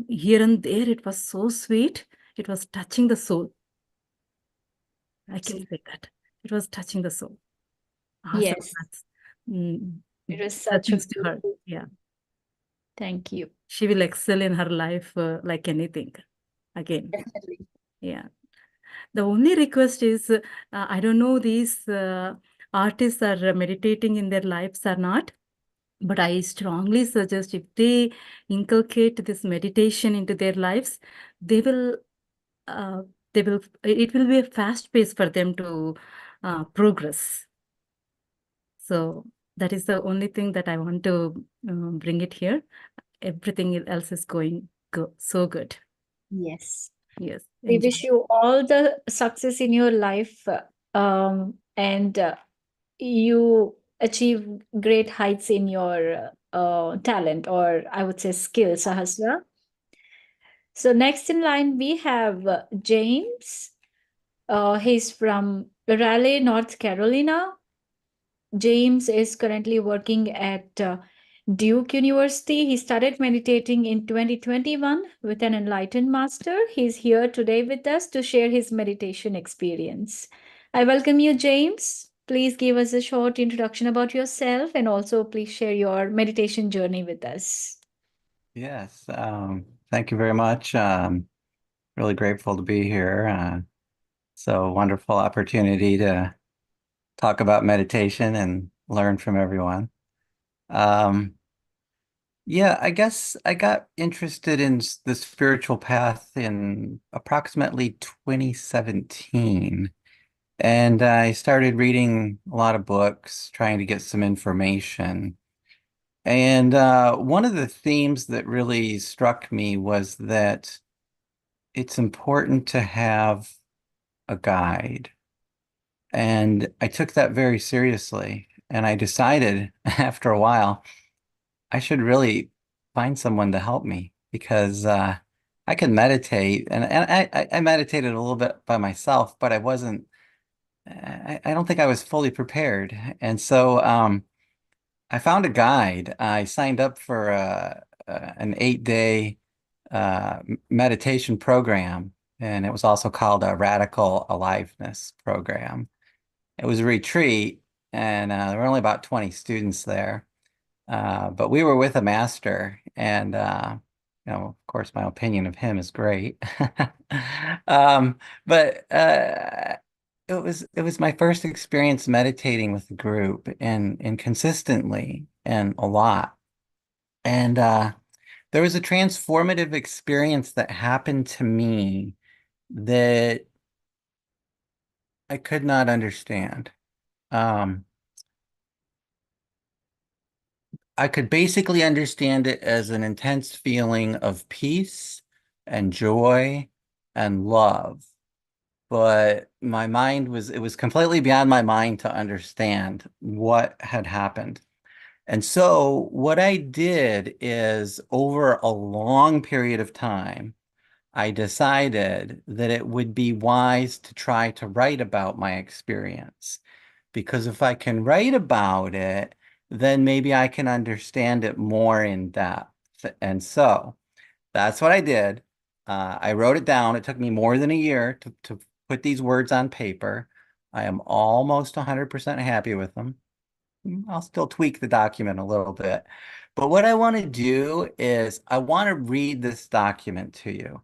here and there, it was so sweet. It was touching the soul. I can say that. It was touching the soul. Awesome. Yes, That's, mm, it was that such a means to her. beautiful. Yeah. Thank you. She will excel in her life like anything. Again. Definitely. Yeah. The only request is, I don't know these artists are meditating in their lives or not, but I strongly suggest if they inculcate this meditation into their lives, they will, it will be a fast pace for them to progress. So that is the only thing that I want to bring it here. Everything else is going so good. Yes. Yes. We Enjoy. wish you all the success in your life, and you achieve great heights in your talent, or I would say skill, Sahasra. So next in line we have James. He's from Raleigh, North Carolina. James is currently working at Duke University. He started meditating in 2021 with an enlightened master. He's here today with us to share his meditation experience. I welcome you, James. Please give us a short introduction about yourself and also please share your meditation journey with us. Yes, thank you very much. Really grateful to be here. So wonderful opportunity to talk about meditation and learn from everyone. Yeah, I guess I got interested in the spiritual path in approximately 2017. And I started reading a lot of books, trying to get some information. And one of the themes that really struck me was that it's important to have a guide. And I took that very seriously. And I decided after a while, I should really find someone to help me because I can meditate. And I meditated a little bit by myself, but I wasn't, I don't think I was fully prepared. And so I found a guide. I signed up for an 8-day meditation program, and it was also called a Radical Aliveness program. It was a retreat, and there were only about 20 students there. But we were with a master, and of course, my opinion of him is great. But it was my first experience meditating with a group and consistently and a lot. And there was a transformative experience that happened to me that I could not understand. I could basically understand it as an intense feeling of peace and joy and love. But it was completely beyond my mind to understand what had happened. And so what I did is over a long period of time, I decided that it would be wise to try to write about my experience. Because if I can write about it, then maybe I can understand it more in depth. And so that's what I did. I wrote it down. It took me more than a year to put these words on paper. I am almost 100% happy with them. I'll still tweak the document a little bit. But what I want to do is I want to read this document to you.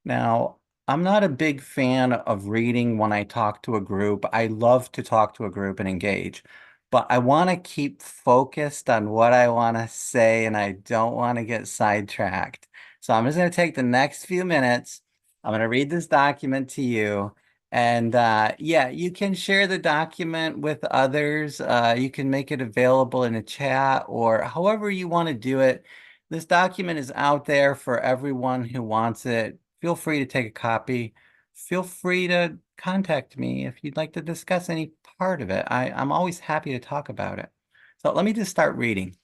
Now, I'm not a big fan of reading when I talk to a group. I love to talk to a group and engage, but I want to keep focused on what I want to say and I don't want to get sidetracked. So I'm just going to take the next few minutes. I'm going to read this document to you. And yeah, you can share the document with others. You can make it available in a chat or however you want to do it. This document is out there for everyone who wants it. Feel free to take a copy. Feel free to contact me if you'd like to discuss any part of it. I'm always happy to talk about it. So let me just start reading.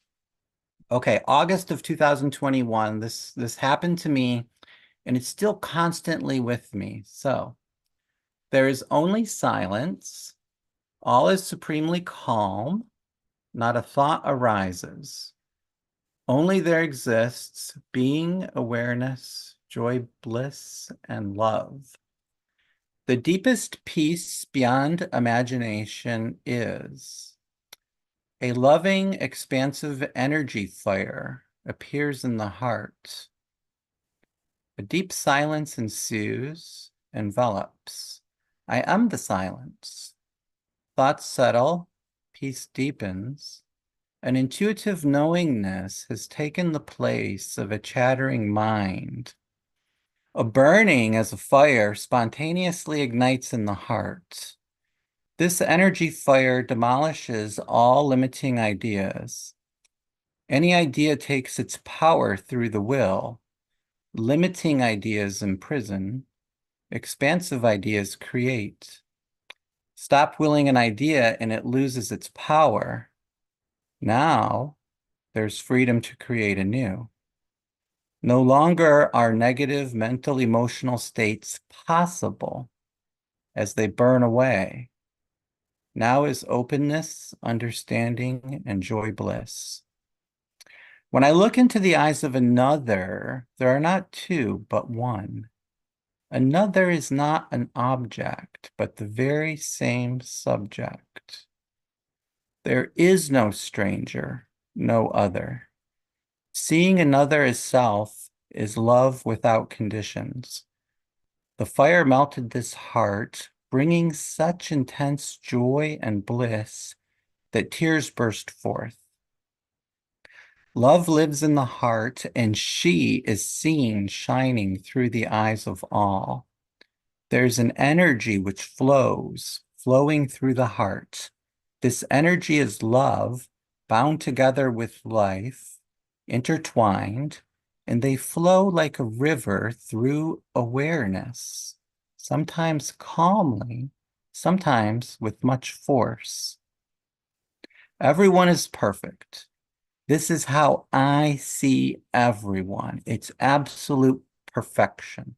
Okay, August of 2021. This happened to me, and it's still constantly with me. So there is only silence. All is supremely calm. Not a thought arises. Only there exists being, awareness, joy, bliss, and love. The deepest peace beyond imagination is a loving, expansive energy fire appears in the heart. A deep silence ensues, envelops. I am the silence. Thoughts settle, peace deepens. An intuitive knowingness has taken the place of a chattering mind. A burning as a fire spontaneously ignites in the heart. This energy fire demolishes all limiting ideas. Any idea takes its power through the will. Limiting ideas imprison. Expansive ideas create. Stop willing an idea and it loses its power. Now, there's freedom to create anew. No longer are negative mental emotional states possible as they burn away. Now is openness, understanding, and joy bliss. When I look into the eyes of another, there are not two, but one. Another is not an object, but the very same subject. There is no stranger, no other. Seeing another as self is love without conditions. The fire melted this heart, bringing such intense joy and bliss that tears burst forth. Love lives in the heart, and she is seen shining through the eyes of all. There's an energy which flows, flowing through the heart. This energy is love, bound together with life, intertwined, and they flow like a river through awareness, sometimes calmly, sometimes with much force. Everyone is perfect. This is how I see everyone. It's absolute perfection.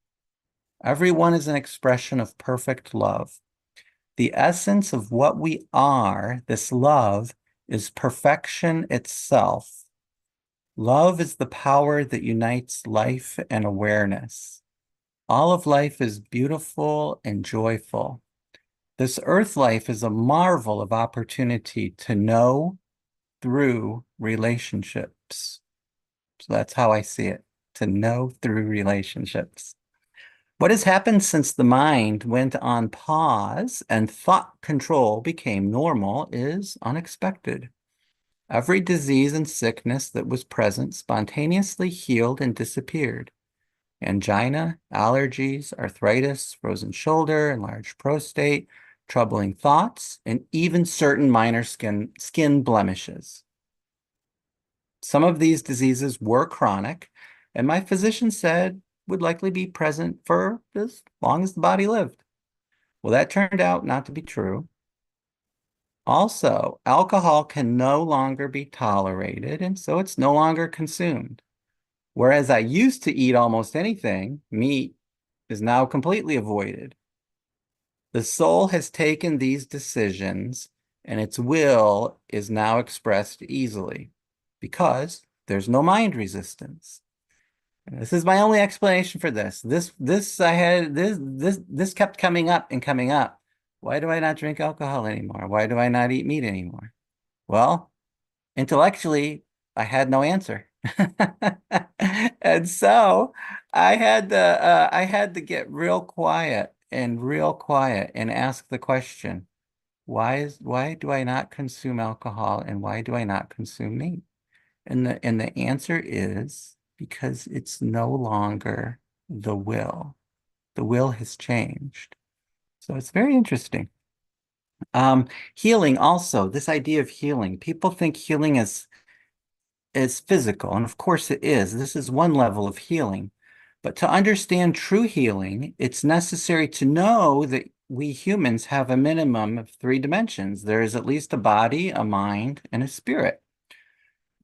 Everyone is an expression of perfect love. The essence of what we are, this love, is perfection itself. Love is the power that unites life and awareness. All of life is beautiful and joyful. This earth life is a marvel of opportunity to know through relationships. So that's how I see it. to know through relationships. What has happened since the mind went on pause and thought control became normal is unexpected. Every disease and sickness that was present spontaneously healed and disappeared. Angina, allergies, arthritis, frozen shoulder, enlarged prostate, troubling thoughts, and even certain minor skin blemishes. Some of these diseases were chronic, and my physician said would likely be present for as long as the body lived. Well, that turned out not to be true. Also, alcohol can no longer be tolerated, and so it's no longer consumed. Whereas I used to eat almost anything, meat is now completely avoided. The soul has taken these decisions, and its will is now expressed easily because there's no mind resistance. And this is my only explanation for this. This kept coming up and coming up. Why do I not drink alcohol anymore? Why do I not eat meat anymore? Well, intellectually, I had no answer. And so I had to get real quiet and ask the question, why do I not consume alcohol and why do I not consume meat? And the answer is because it's no longer the will. The will has changed. So it's very interesting. Healing also, this idea of healing. People think healing is physical, and of course it is. This is one level of healing. But to understand true healing, it's necessary to know that we humans have a minimum of 3 dimensions. There is at least a body, a mind, and a spirit.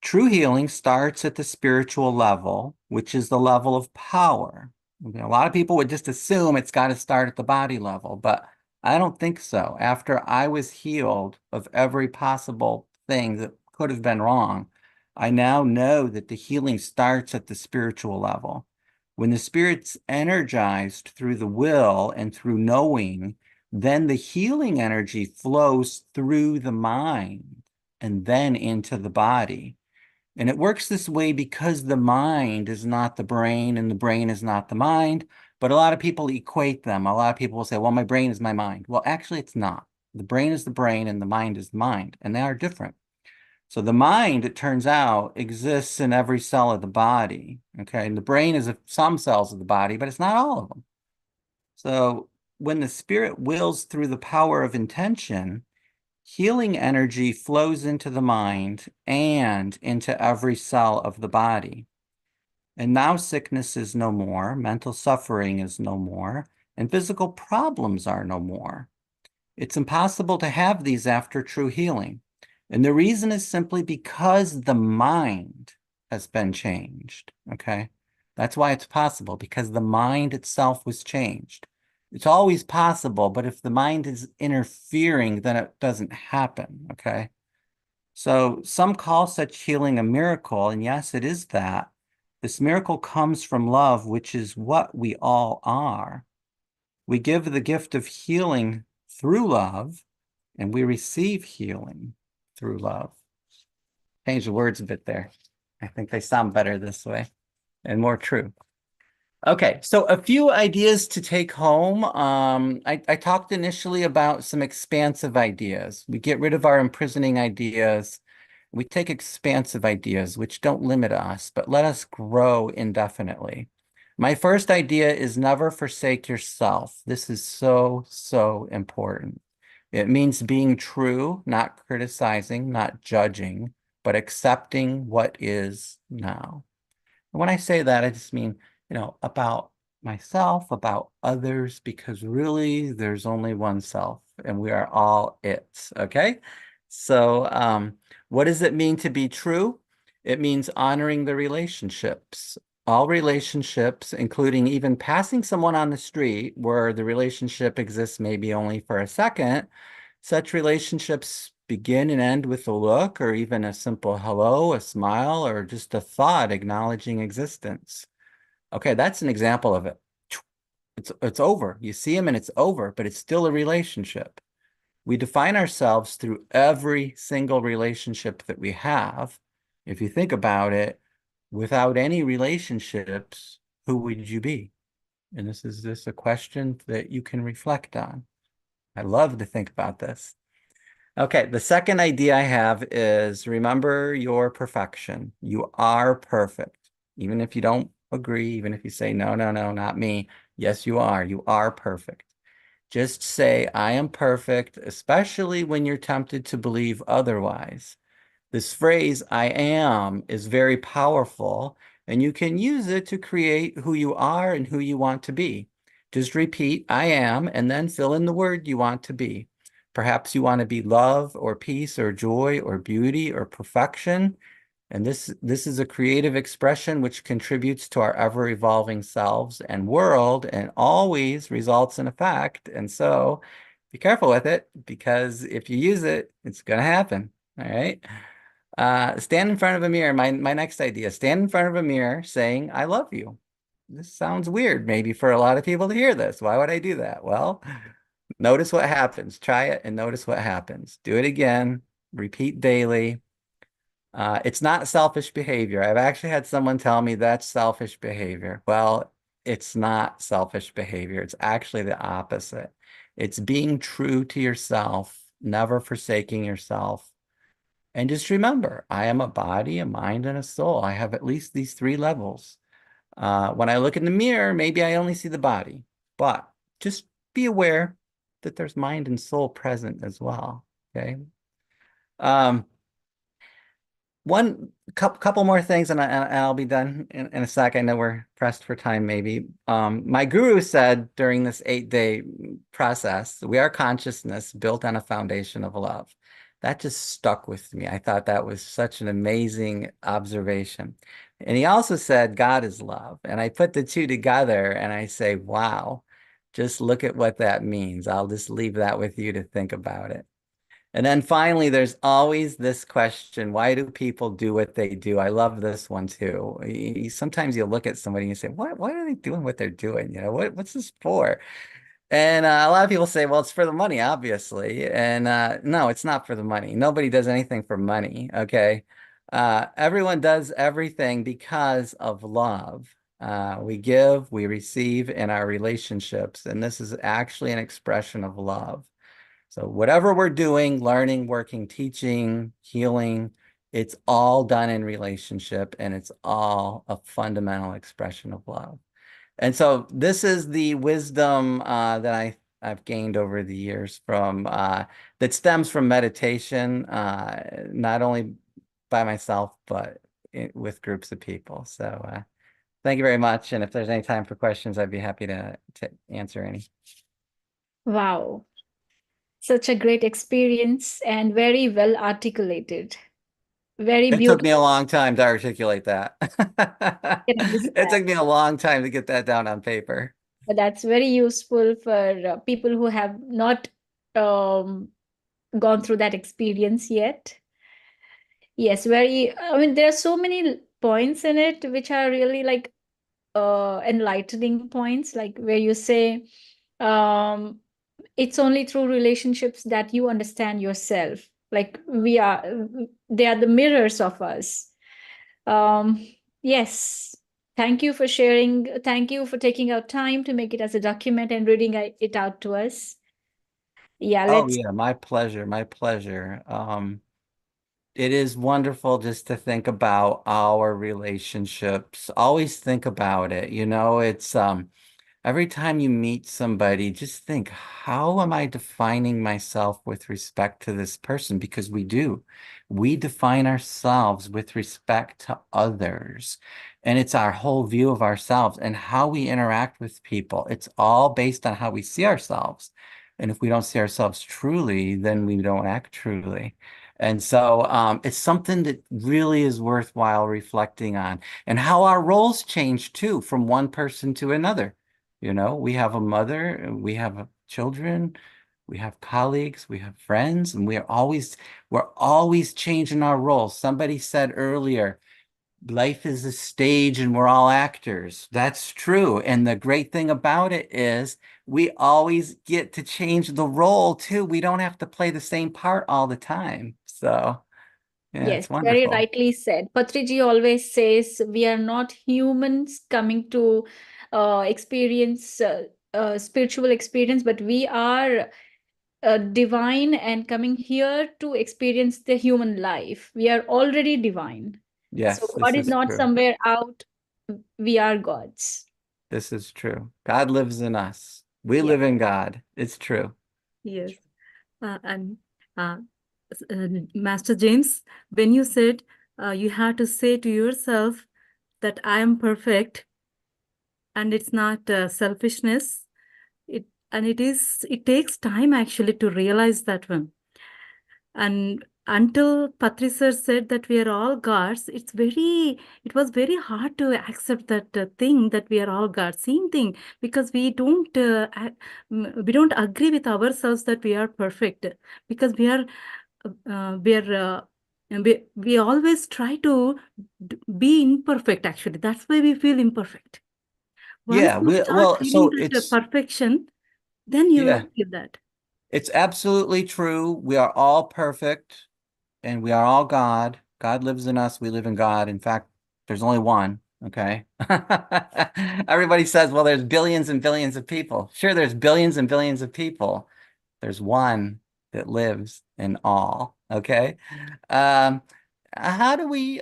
True healing starts at the spiritual level, which is the level of power. A lot of people would just assume it's got to start at the body level, but I don't think so. After I was healed of every possible thing that could have been wrong, I now know that the healing starts at the spiritual level. When the spirit's energized through the will and through knowing, then the healing energy flows through the mind and then into the body. And it works this way because the mind is not the brain and the brain is not the mind. But a lot of people equate them. A lot of people will say, well, my brain is my mind. Well, actually, it's not. The brain is the brain and the mind is the mind, and they are different. So the mind, it turns out, exists in every cell of the body. Okay, and the brain is some cells of the body, but it's not all of them. So when the spirit wills through the power of intention, healing energy flows into the mind and into every cell of the body. And now sickness is no more, mental suffering is no more, and physical problems are no more. It's impossible to have these after true healing. And the reason is simply because the mind has been changed, okay? That's why it's possible, because the mind itself was changed. It's always possible, but if the mind is interfering, then it doesn't happen, okay? So some call such healing a miracle, and yes, it is that. This miracle comes from love, which is what we all are. We give the gift of healing through love, and we receive healing through love. Change the words a bit there. I think they sound better this way and more true. Okay, so a few ideas to take home. I talked initially about some expansive ideas. We get rid of our imprisoning ideas. We take expansive ideas, which don't limit us, but let us grow indefinitely. My first idea is never forsake yourself. This is so, so important. It means being true, not criticizing, not judging, but accepting what is now. And when I say that, I just mean, about myself, about others, because really there's only one self and we are all it, okay? So what does it mean to be true? It means honoring the relationships. All relationships, including even passing someone on the street where the relationship exists maybe only for a second, such relationships begin and end with a look or even a simple hello, a smile, or just a thought acknowledging existence. Okay, that's an example of it. It's over. You see them and it's over, but it's still a relationship. We define ourselves through every single relationship that we have. If you think about it, without any relationships, who would you be? And this is just a question that you can reflect on. I love to think about this. Okay, the second idea I have is remember your perfection. You are perfect. Even if you don't agree, even if you say, no, no, no, not me. Yes, you are. You are perfect. Just say, I am perfect, especially when you're tempted to believe otherwise. This phrase, I am, is very powerful, and you can use it to create who you are and who you want to be. Just repeat, I am, and then fill in the word you want to be. Perhaps you want to be love or peace or joy or beauty or perfection. And this is a creative expression which contributes to our ever-evolving selves and world and always results in effect. And so be careful with it, because if you use it, it's going to happen. All right. Stand in front of a mirror. My next idea, stand in front of a mirror saying, I love you. This sounds weird maybe for a lot of people to hear this. Why would I do that? Well, notice what happens. Try it and notice what happens. Do it again. Repeat daily. It's not selfish behavior. I've actually had someone tell me that's selfish behavior. Well, it's not selfish behavior. It's actually the opposite. It's being true to yourself, never forsaking yourself. And just remember, I am a body, a mind, and a soul. I have at least these 3 levels. When I look in the mirror, maybe I only see the body, but just be aware that there's mind and soul present as well. Okay. One couple more things, and I'll be done in a sec. I know we're pressed for time, maybe. My guru said during this 8-day process, we are consciousness built on a foundation of love. That just stuck with me. I thought that was such an amazing observation. And he also said, God is love. And I put the two together and I say, wow, just look at what that means. I'll just leave that with you to think about it. And then finally, there's always this question, why do people do what they do? I love this one too. Sometimes you look at somebody and you say, why are they doing what they're doing? You know, what's this for? And a lot of people say, well, it's for the money, obviously. And no, it's not for the money. Nobody does anything for money, okay? Everyone does everything because of love. We give, we receive in our relationships, and this is actually an expression of love. So whatever we're doing, learning, working, teaching, healing, it's all done in relationship, and it's all a fundamental expression of love. And so this is the wisdom that I've gained over the years from that stems from meditation, not only by myself, but with groups of people. So thank you very much. And if there's any time for questions, I'd be happy to answer any. Wow. Such a great experience and very well articulated. Very It beautiful. took me a long time to articulate that. It took me a long time to get that down on paper. But that's very useful for people who have not gone through that experience yet. Yes, I mean, there are so many points in it which are really like enlightening points, like where you say, it's only through relationships that you understand yourself. Like they are the mirrors of us. Yes. Thank you for sharing. Thank you for taking out time to make it as a document and reading it out to us. Yeah, Oh let's. yeah, my pleasure, my pleasure. It is wonderful just to think about our relationships. Always think about it. You know, it's every time you meet somebody, just think, how am I defining myself with respect to this person? Because we do. We define ourselves with respect to others. And it's our whole view of ourselves and how we interact with people. It's all based on how we see ourselves. And if we don't see ourselves truly, then we don't act truly. And so it's something that really is worthwhile reflecting on, and how our roles change too from one person to another. You know, we have a mother, we have children, we have colleagues, we have friends, and we're always changing our roles. Somebody said earlier, life is a stage and we're all actors. That's true. And the great thing about it is we always get to change the role too. We don't have to play the same part all the time. So Yeah, Yes, it's very wonderful. rightly said. Patriji always says we are not humans coming to experience spiritual experience, but we are divine and coming here to experience the human life. We are already divine. So Yes, God this is is not true. somewhere out. We are gods. This is true. God lives in us. We Yeah. live in God. It's true. Yes. And Master James, when you said you have to say to yourself that I am perfect, and it's not selfishness, it takes time actually to realize that one. And until Patri sir said that we are all gods, it was very hard to accept that thing that we are all gods. Same thing, because we don't agree with ourselves that we are perfect, because we always try to be imperfect. Actually, that's why we feel imperfect. Once Yeah, you start well, feeling so that perfection, then you will yeah, feel that. it's absolutely true. We are all perfect and we are all God. God lives in us. We live in God. In fact, there's only one. Okay. Everybody says, well, there's billions and billions of people. Sure, there's billions and billions of people. There's one that lives in all. Okay. Um, how do we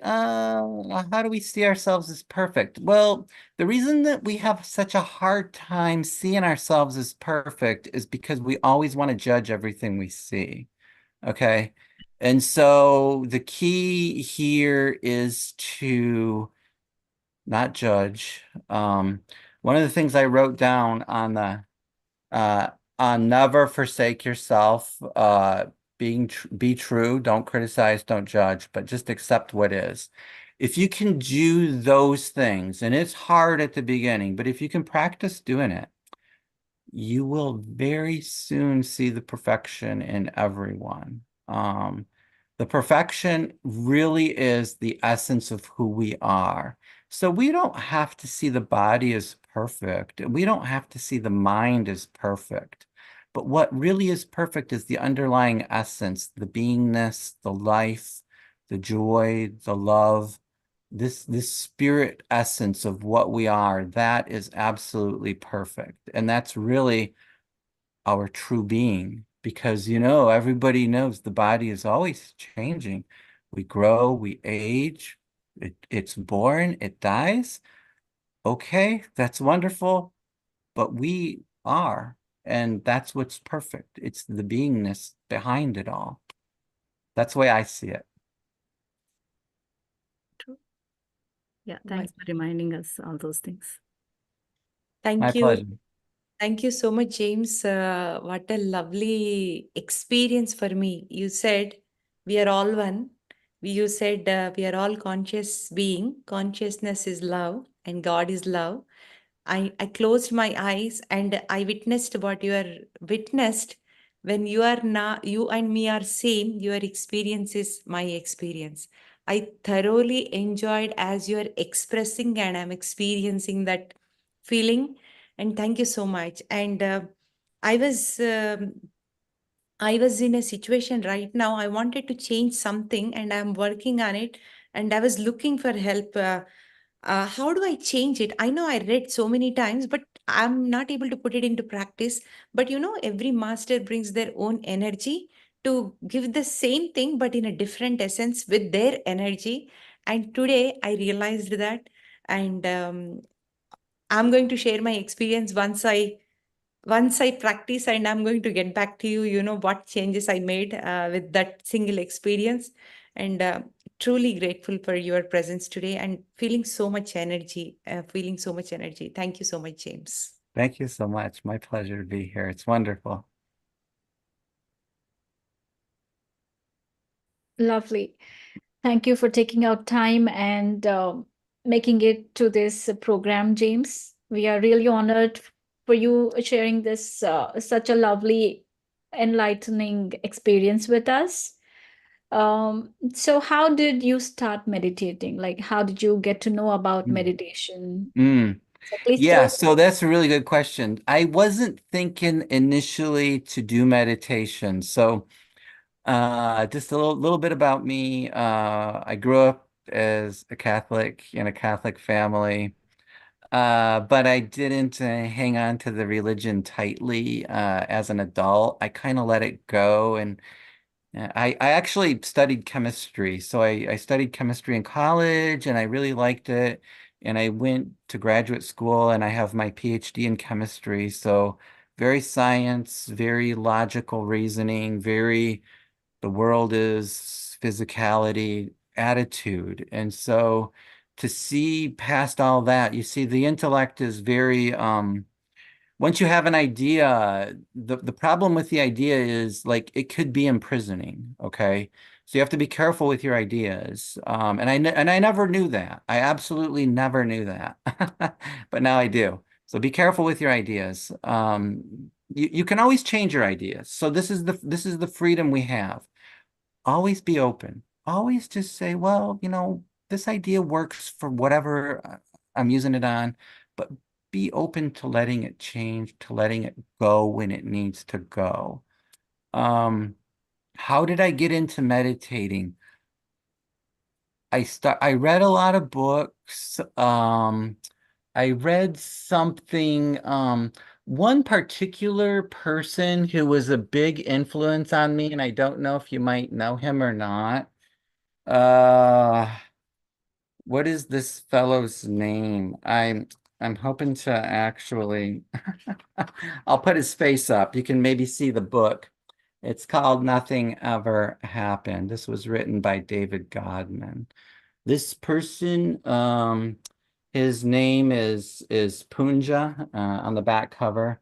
see ourselves as perfect? Well, the reason that we have such a hard time seeing ourselves as perfect is because we always want to judge everything we see. Okay. And so the key here is to not judge. One of the things I wrote down on the never forsake yourself, be true, don't criticize, don't judge, but just accept what is. If you can do those things, and it's hard at the beginning, but if you can practice doing it, you will very soon see the perfection in everyone. The perfection really is the essence of who we are. So we don't have to see the body as perfect. We don't have to see the mind as perfect. But what really is perfect is the underlying essence, the beingness, the life, the joy, the love, this spirit essence of what we are. That is absolutely perfect. And that's really our true being, because everybody knows the body is always changing. We grow, we age, it's born, it dies. Okay, that's wonderful, but we are, and that's what's perfect. It's the beingness behind it all. That's the way I see it. True. Yeah, thanks for reminding us all those things. Thank My you. pleasure. Thank you so much, James. What a lovely experience for me. You said we are all one. You said we are all conscious being. Consciousness is love and God is love. I closed my eyes and I witnessed what you are witnessed. When you are now, you and me are same, your experience is my experience. I thoroughly enjoyed as you are expressing, and I'm experiencing that feeling. And thank you so much. And I was um, I was in a situation right now. I wanted to change something, and I'm working on it. And I was looking for help. How do I change it? I know I read so many times, but I'm not able to put it into practice. But every master brings their own energy to give the same thing, but in a different essence with their energy. And today I realized that, and I'm going to share my experience once I practice, and I'm going to get back to you, what changes I made with that single experience. And truly grateful for your presence today and feeling so much energy, Thank you so much, James. Thank you so much. My pleasure to be here. It's wonderful. Lovely. Thank you for taking out time and making it to this program, James. We are really honored for you sharing this such a lovely, enlightening experience with us. So how did you start meditating? Like, how did you get to know about meditation? So please Yeah, tell. so that's a really good question. I wasn't thinking initially to do meditation. So Just a little bit about me. I grew up as a Catholic in a Catholic family, but I didn't hang on to the religion tightly as an adult. I kind of let it go, and I actually studied chemistry. So I studied chemistry in college, and I really liked it. And I went to graduate school, and I have my PhD in chemistry. So very science, very logical reasoning, very the world is physicality, attitude. And so to see past all that, you see the intellect is very once you have an idea, the problem with the idea is like it could be imprisoning, okay? So you have to be careful with your ideas. And I never knew that. I absolutely never knew that. But now I do. So be careful with your ideas. You can always change your ideas. So this is the freedom we have. Always be open. Always just say, well, this idea works for whatever I'm using it on, but be open to letting it change, to letting it go when it needs to go. How did I get into meditating? I read a lot of books. I read something, one particular person who was a big influence on me, and I don't know if you might know him or not. What is this fellow's name? I'm hoping to actually I'll put his face up. You can maybe see the book. It's called Nothing Ever Happened. This was written by David Godman. This person, his name is Punja on the back cover.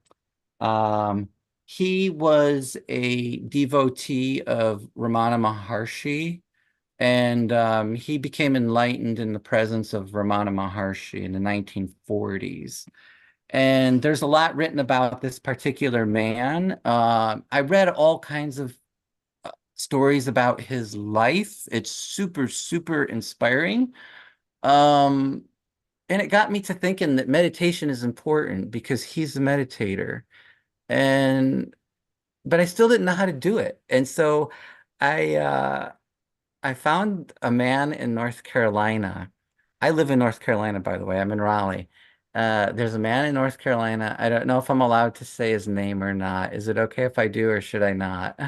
He was a devotee of Ramana Maharshi, and he became enlightened in the presence of Ramana Maharshi in the 1940s. And there's a lot written about this particular man. I read all kinds of stories about his life. It's super, super inspiring. And it got me to thinking that meditation is important because he's a meditator. But I still didn't know how to do it. And so I found a man in North Carolina. I live in North Carolina, by the way. I'm in Raleigh. There's a man in North Carolina. I don't know if I'm allowed to say his name or not. Is it okay if I do, or should I not?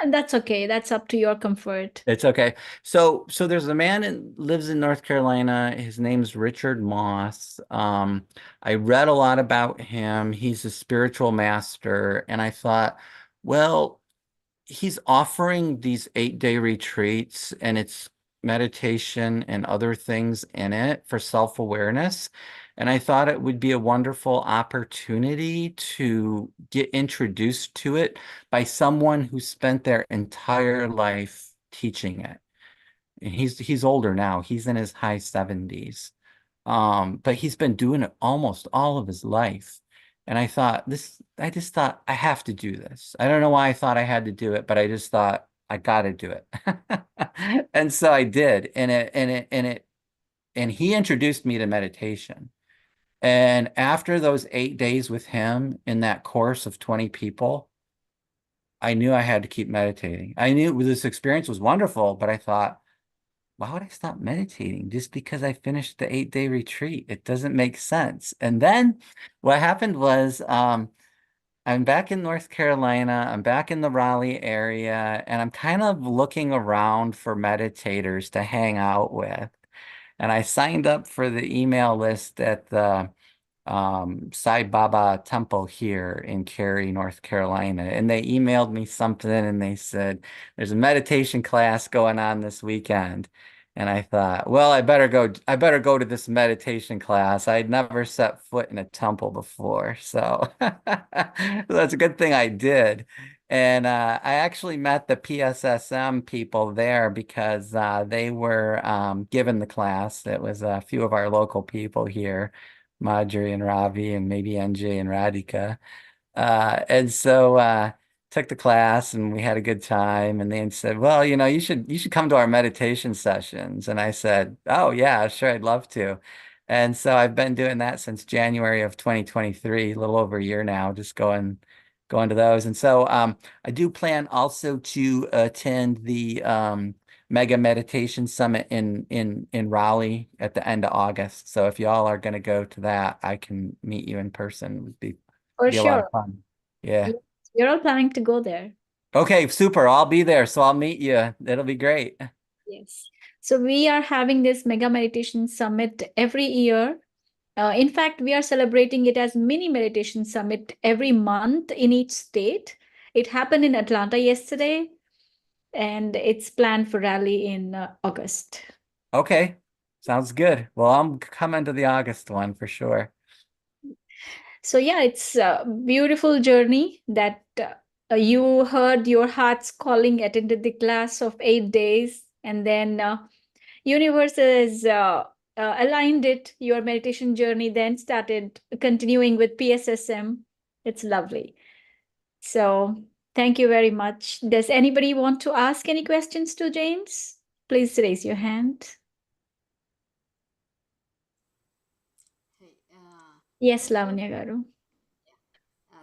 That's okay. That's up to your comfort. It's okay. So there's a man that lives in North Carolina. His name's Richard Moss. I read a lot about him. He's a spiritual master, and I thought, well, he's offering these 8-day retreats, and it's meditation and other things in it for self-awareness. And I thought it would be a wonderful opportunity to get introduced to it by someone who spent their entire life teaching it. And he's older now. He's in his high 70s. But he's been doing it almost all of his life. And I just thought I have to do this. I don't know why I thought I had to do it, but I just thought I got to do it. And so I did. And he introduced me to meditation. And after those 8 days with him in that course of 20 people, I knew I had to keep meditating. I knew this experience was wonderful, but I thought, why would I stop meditating just because I finished the 8-day retreat? It doesn't make sense. And then what happened was I'm back in North Carolina. I'm back in the Raleigh area, and I'm kind of looking around for meditators to hang out with. And I signed up for the email list at the Sai Baba temple here in Cary, North Carolina. And they emailed me something, and they said, there's a meditation class going on this weekend. And I thought, well, I better go to this meditation class. I'd never set foot in a temple before. So that's a good thing I did. And I actually met the PSSM people there because they were given the class. It was a few of our local people here, Marjorie and Ravi, and maybe NJ and Radhika. And so took the class, and we had a good time. And they said, well, you should come to our meditation sessions. And I said, oh yeah, sure, I'd love to. And so I've been doing that since January of 2023, a little over a year now, just going going to those. And so I do plan also to attend the Mega Meditation Summit in Raleigh at the end of August. So if y'all are going to go to that, I can meet you in person. It would be For a lot of sure. fun. Yeah. Yes, we're all planning to go there. Okay, super. I'll be there, so I'll meet you. It'll be great. Yes. So we are having this Mega Meditation Summit every year. In fact, we are celebrating it as Mini Meditation Summit every month in each state. It happened in Atlanta yesterday, and it's planned for Raleigh in August. Okay, sounds good. Well, I'm coming to the August one for sure. So yeah, it's a beautiful journey that you heard your heart's calling, attended the class of 8 days, and then universe has aligned it, your meditation journey, then started continuing with PSSM. It's lovely. So thank you very much. Does anybody want to ask any questions to James? Please raise your hand. Yes, Lavanya Garu.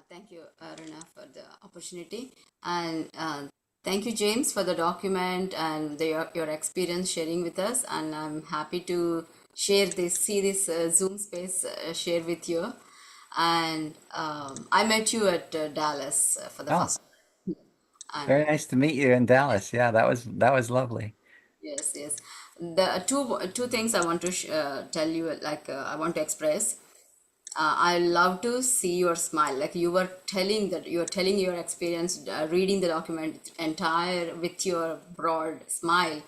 Thank you, Rana, for the opportunity. And thank you, James, for the document and your experience sharing with us. And I'm happy to share this Zoom space share with you. And I met you at Dallas for the first time. And Very nice to meet you in Dallas. Yeah, that was lovely. yes. The two things I want to tell you, I want to express. I love to see your smile. Like you were telling your experience, reading the document entire with your broad smile.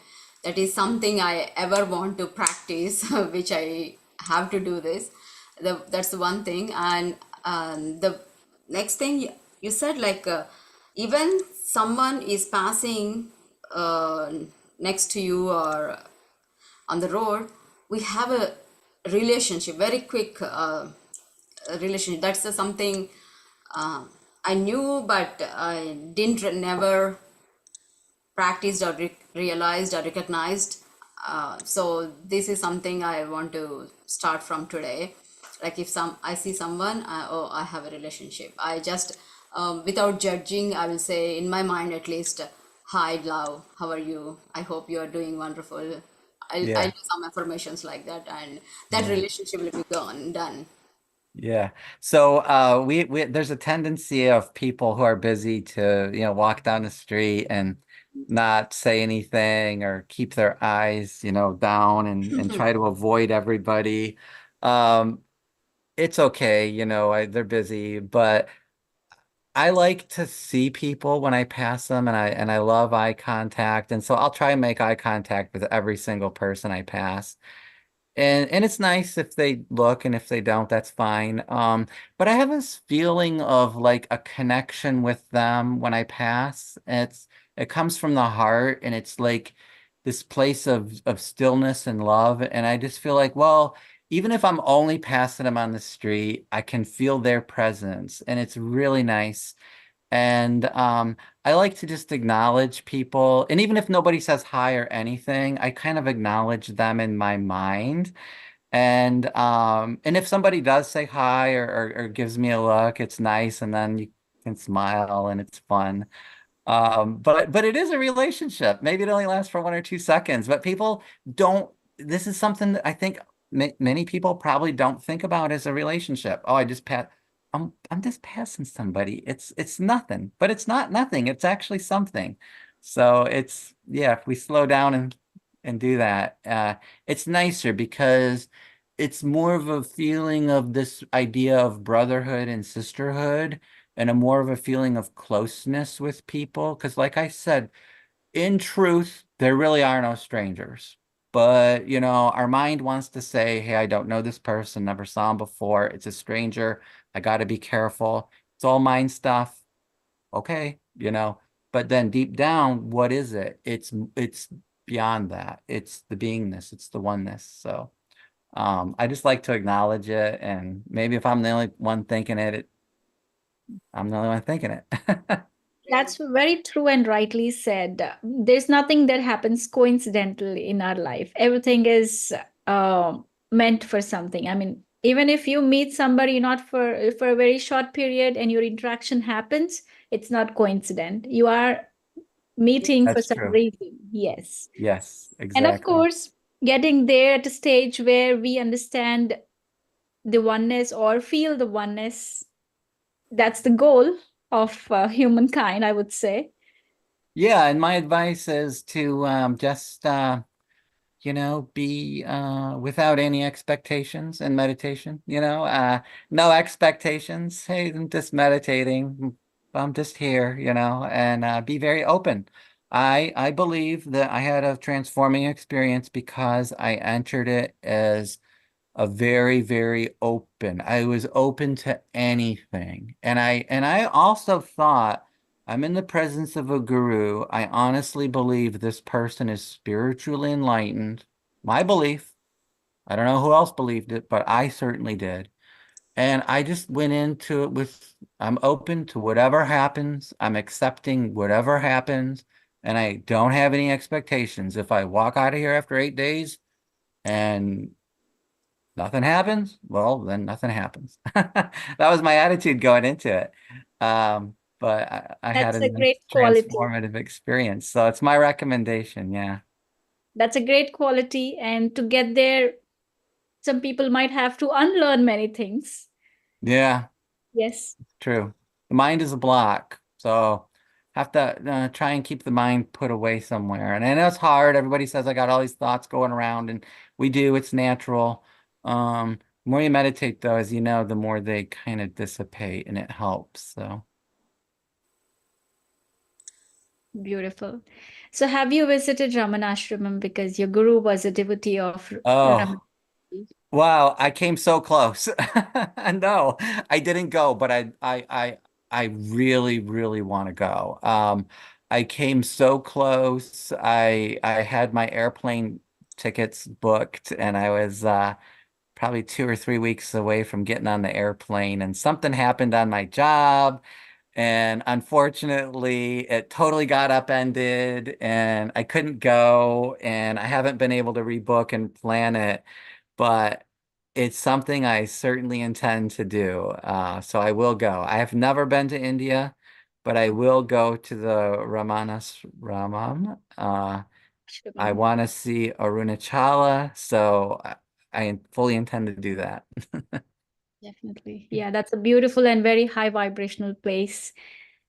That is something I ever want to practice, which I have to do this. That's the one thing. And the next thing you said, even someone is passing next to you or on the road, we have a relationship, very quick relationship. That's something I knew, but I never practiced or realized or recognized. So this is something I want to start from today. Like if I see someone, I have a relationship. I just without judging, I will say in my mind at least, hi love, how are you? I hope you are doing wonderful. I'll do some affirmations like that, and that relationship will be done. Yeah. So we there's a tendency of people who are busy to, walk down the street and not say anything or keep their eyes, down and try to avoid everybody. It's okay, they're busy, but I like to see people when I pass them, and I love eye contact, and so I'll try and make eye contact with every single person I pass. And it's nice if they look, and if they don't, that's fine. But I have this feeling of like a connection with them when I pass. It comes from the heart, and it's like this place of stillness and love. And I just feel like, well, even if I'm only passing them on the street, I can feel their presence, and it's really nice. And I like to just acknowledge people. And even if nobody says hi or anything, I kind of acknowledge them in my mind. And if somebody does say hi or gives me a look, it's nice, and then you can smile and it's fun. But it is a relationship. Maybe it only lasts for 1 or 2 seconds, but people don't, this is something that I think many people probably don't think about as a relationship. Oh, I'm just passing somebody. It's nothing, but it's not nothing. It's actually something. So if we slow down and do that, it's nicer because it's more of a feeling of this idea of brotherhood and sisterhood, and a more of a feeling of closeness with people. Because like I said, in truth, there really are no strangers. But, our mind wants to say, hey, I don't know this person, never saw him before. It's a stranger. I got to be careful. It's all mind stuff. Okay, but then deep down, what is it? It's beyond that. It's the beingness. It's the oneness. So I just like to acknowledge it. And maybe if I'm the only one thinking it, I'm the only one thinking it. That's very true and rightly said. There's nothing that happens coincidentally in our life. Everything is meant for something. I mean, Even if you meet somebody not for a very short period and your interaction happens, it's not coincident. You are meeting for That's some true. reason. Yes. Yes, And of exactly. course, getting there at a stage where we understand the oneness or feel the oneness, that's the goal of humankind, I would say. Yeah, and my advice is to just be without any expectations in meditation, no expectations. Hey, I'm just meditating. I'm just here, and be very open. I believe that I had a transforming experience because I entered it as a very, very open. I was open to anything. And I also thought I'm in the presence of a guru. I honestly believe this person is spiritually enlightened. My belief. I don't know who else believed it, but I certainly did. And I just went into it with, I'm open to whatever happens. I'm accepting whatever happens. And I don't have any expectations. If I walk out of here after 8 days and nothing happens, well, then nothing happens. That was my attitude going into it. But I had That's a a nice great quality. transformative experience. So it's my recommendation. Yeah. That's a great quality. And to get there, some people might have to unlearn many things. Yeah, Yes. true. The mind is a block. So have to try and keep the mind put away somewhere. And I know it's hard. Everybody says I got all these thoughts going around, and we do. It's natural. The more you meditate, though, as you know, the more they kind of dissipate, and it helps. So. Beautiful. So have you visited Ramanashramam because your guru was a devotee of Oh, Raman? wow, I came so close. No, I didn't go, but I really, really want to go. I came so close. I had my airplane tickets booked, and I was probably 2 or 3 weeks away from getting on the airplane, and something happened on my job. And unfortunately, it totally got upended, and I couldn't go, and I haven't been able to rebook and plan it, but it's something I certainly intend to do. So I will go. I have never been to India, but I will go to the Ramanasramam. I want to see Arunachala, so I fully intend to do that. Definitely. Yeah, that's a beautiful and very high vibrational place.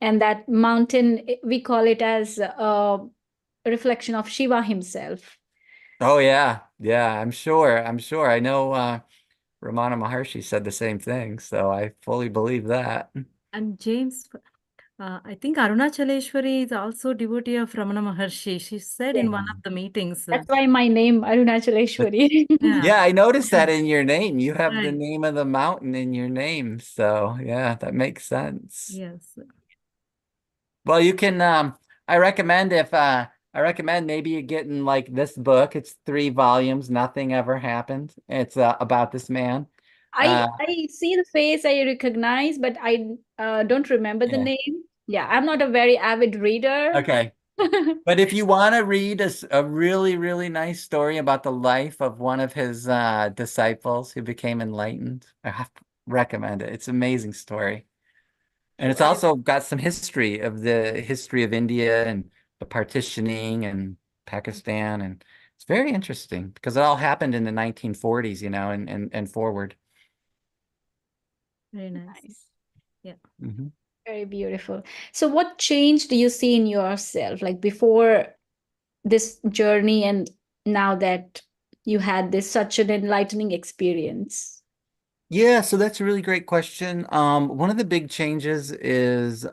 And that mountain, we call it as a reflection of Shiva himself. Oh yeah, yeah, I'm sure. I'm sure. I know Ramana Maharshi said the same thing, so I fully believe that. And James, I think Arunachaleshwari is also devotee of Ramana Maharshi. She said in one of the meetings. That's why my name, Arunachaleshwari. Yeah, I noticed that in your name. You have the Right. name of the mountain in your name. So yeah, that makes sense. Yes. Well, you can I recommend maybe you getting like this book. It's 3 volumes, Nothing Ever Happened. It's about this man. I see the face, I recognize, but I don't remember the Yeah. name. Yeah, I'm not a very avid reader. Okay. But if you want to read a really, really nice story about the life of one of his disciples who became enlightened, I have to recommend it. It's an amazing story. And it's also got some history of the history of India and the partitioning and Pakistan. And it's very interesting because it all happened in the 1940s, and forward. Very nice. Yeah. Mm-hmm. Very beautiful. So what change do you see in yourself, like before this journey and now that you had this such an enlightening experience? Yeah, so that's a really great question. One of the big changes is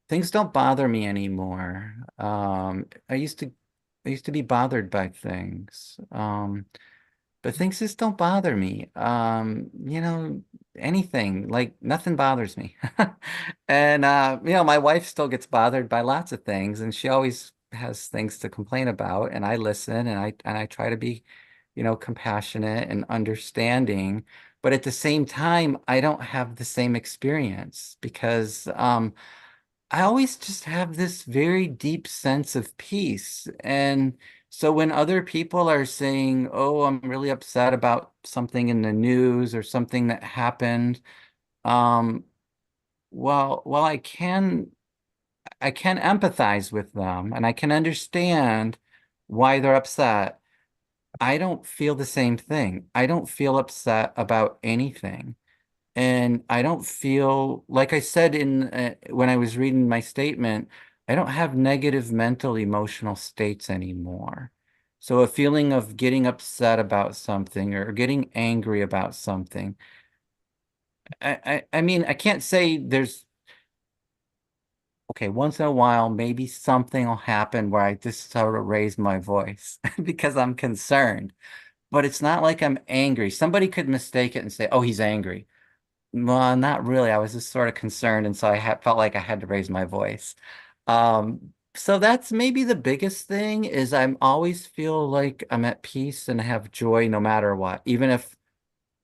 things don't bother me anymore. I used to be bothered by things. But things just don't bother me. Anything, like nothing bothers me. And my wife still gets bothered by lots of things, and she always has things to complain about, and I listen, and I try to be, compassionate and understanding. But at the same time, I don't have the same experience because I always just have this very deep sense of peace. And So when other people are saying, "Oh, I'm really upset about something in the news or something that happened," um, well, I can empathize with them and I can understand why they're upset. I don't feel the same thing. I don't feel upset about anything. And I don't feel, like I said in when I was reading my statement, I don't have negative mental emotional states anymore. So a feeling of getting upset about something or getting angry about something, I mean, I can't say there's, okay, once in a while, maybe something will happen where I just sort of raise my voice because I'm concerned. But it's not like I'm angry. Somebody could mistake it and say, "Oh, he's angry." Well, not really. I was just sort of concerned, and so I felt like I had to raise my voice. So that's maybe the biggest thing is I'm always feel like I'm at peace and have joy no matter what, even if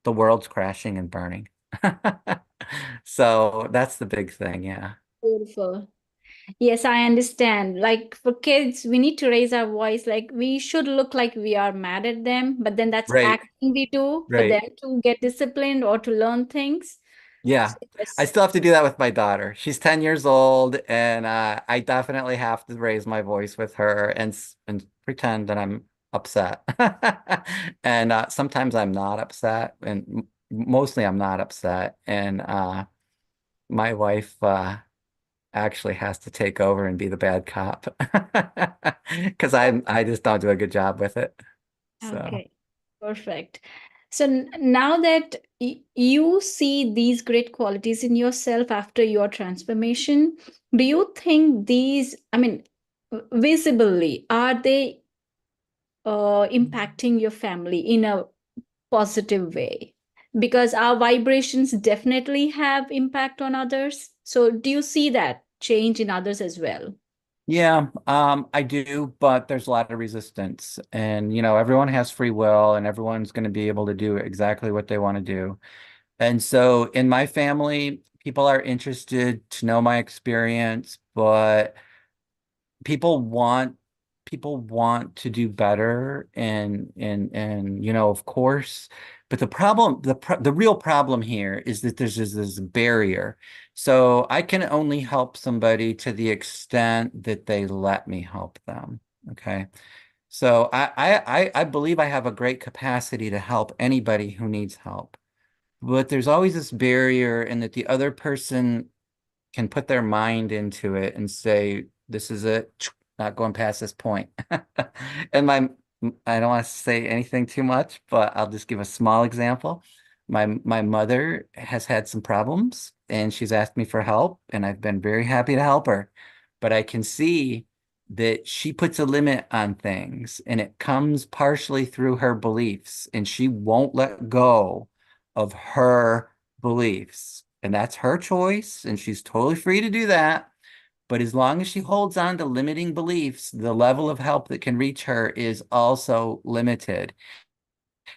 the world's crashing and burning. So that's the big thing, yeah. Beautiful. Yes, I understand. Like for kids, we need to raise our voice. Like we should look like we are mad at them, but then that's Right, acting we do for right. them to get disciplined or to learn things. Yeah, So I yes, still have to do that with my daughter. She's 10 years old, and I definitely have to raise my voice with her and pretend that I'm upset. And sometimes I'm not upset, and mostly I'm not upset. And my wife actually has to take over and be the bad cop because I just don't do a good job with it. So. okay, perfect. So now that you see these great qualities in yourself after your transformation, do you think these, I mean, visibly, are they impacting your family in a positive way? Because our vibrations definitely have impact on others. So do you see that change in others as well? Yeah, I do, but there's a lot of resistance. And, everyone has free will and everyone's going to be able to do exactly what they want to do. And so in my family, people are interested to know my experience, but people want to do better and of course, but the real problem here is that there's this barrier. So I can only help somebody to the extent that they let me help them. Okay. So I believe I have a great capacity to help anybody who needs help. But there's always this barrier in that the other person can put their mind into it and say, this is it, not going past this point. And I don't want to say anything too much, but I'll just give a small example. My mother has had some problems and she's asked me for help, and I've been very happy to help her. But I can see that she puts a limit on things, and it comes partially through her beliefs, and she won't let go of her beliefs. And that's her choice, and she's totally free to do that. But as long as she holds on to limiting beliefs, the level of help that can reach her is also limited.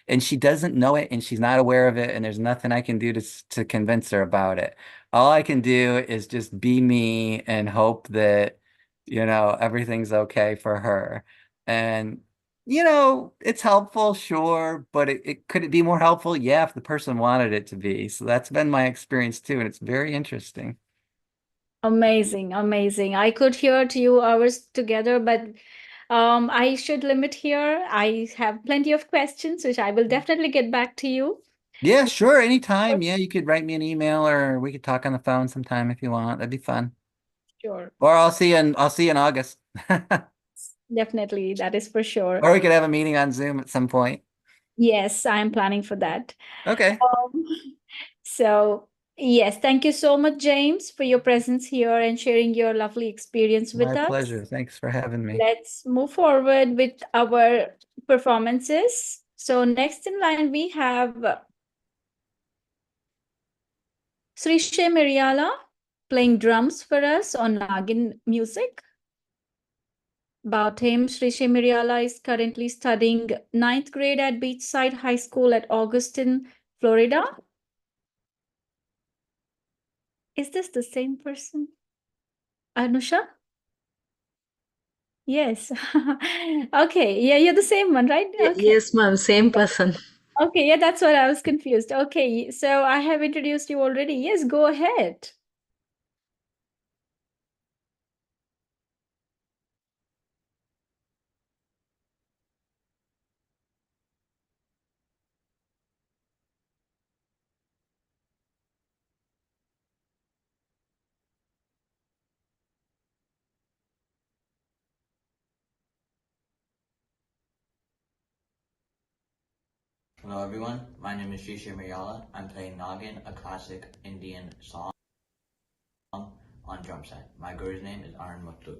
And she doesn't know it and she's not aware of it, and there's nothing I can do to convince her about it. All I can do is just be me and hope that, everything's okay for her. And it's helpful, sure, but it could it be more helpful? Yeah, if the person wanted it to be. So that's been my experience too, and it's very interesting. Amazing, amazing. I could hear to you hours together, but I should limit here. I have plenty of questions, which I will definitely get back to you. Yeah, sure, anytime. Yeah, you could write me an email or we could talk on the phone sometime if you want. That'd be fun. Sure, Or I'll see you in August. definitely. That is for sure. Or we could have a meeting on Zoom at some point. Yes, I'm planning for that. Okay. So, yes, thank you so much, James, for your presence here and sharing your lovely experience with My us. pleasure. Thanks for having me. Let's move forward with our performances. So, next in line, we have Srishay Miriala playing drums for us on Nagin music. About him, Srishay Miriala is currently studying 9th grade at Beachside High School at Augustine, Florida. Is this the same person? Anusha? Yes. Okay. Yeah, you're the same one, right? Okay. Yes, ma'am, same person. Okay. Yeah, that's what I was confused. Okay. So I have introduced you already. Yes, go ahead. Hello everyone, my name is Shisha Mayala. I'm playing Nagin, a classic Indian song on drum set. My guru's name is Arun Mutlu.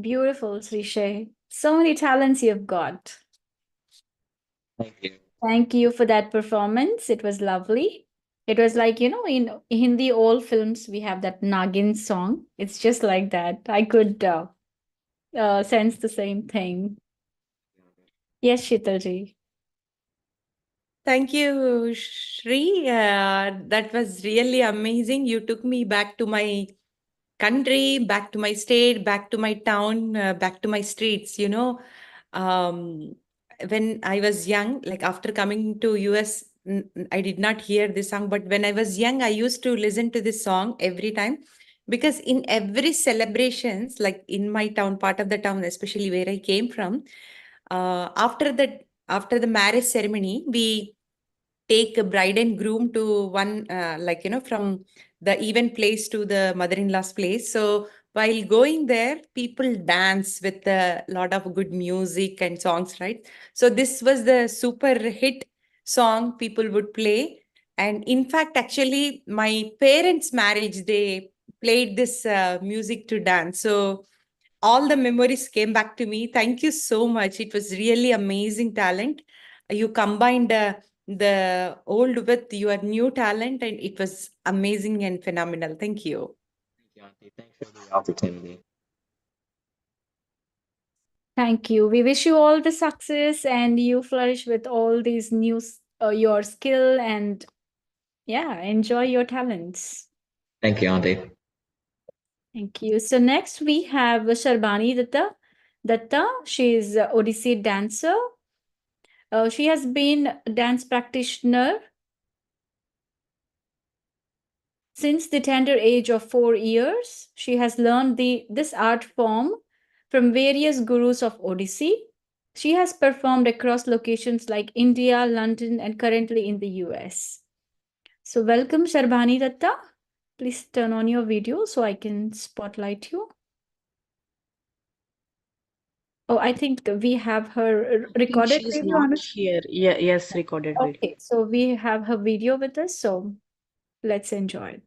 Beautiful, Srishay. So many talents you've got. Thank you. Thank you for that performance. It was lovely. It was like, in Hindi, all films, we have that Nagin song. It's just like that. I could sense the same thing. Yes, Sheetalji. Thank you, Shri. That was really amazing. You took me back to my country, back to my state, back to my town, back to my streets. Um, when I was young, like after coming to US, I did not hear this song, but when I was young, I used to listen to this song every time because in every celebrations, like in my town, part of the town, especially where I came from, after the marriage ceremony, we take a bride and groom to one, from the event place to the mother-in-law's place. So while going there, people dance with a lot of good music and songs, right? So this was the super hit song people would play. And in fact, actually, my parents' marriage, they played this music to dance. So all the memories came back to me. Thank you so much. It was really amazing talent. You combined the old with your new talent, and it was amazing and phenomenal. Thank you. Thank you, Auntie. Thanks for the opportunity. Thank you. We wish you all the success and you flourish with all these new, your skill and yeah, enjoy your talents. Thank you, Auntie. Thank you. So next we have Sharbani Datta. She is a Odissi dancer. She has been a dance practitioner since the tender age of 4 years. She has learned this art form from various gurus of Odissi. She has performed across locations like India, London, and currently in the US. So welcome, Sharbani Datta. Please turn on your video so I can spotlight you. Oh, I think we have her recorded She's video not on it. here. Yeah, yes, recorded video. Okay, so we have her video with us, so let's enjoy it.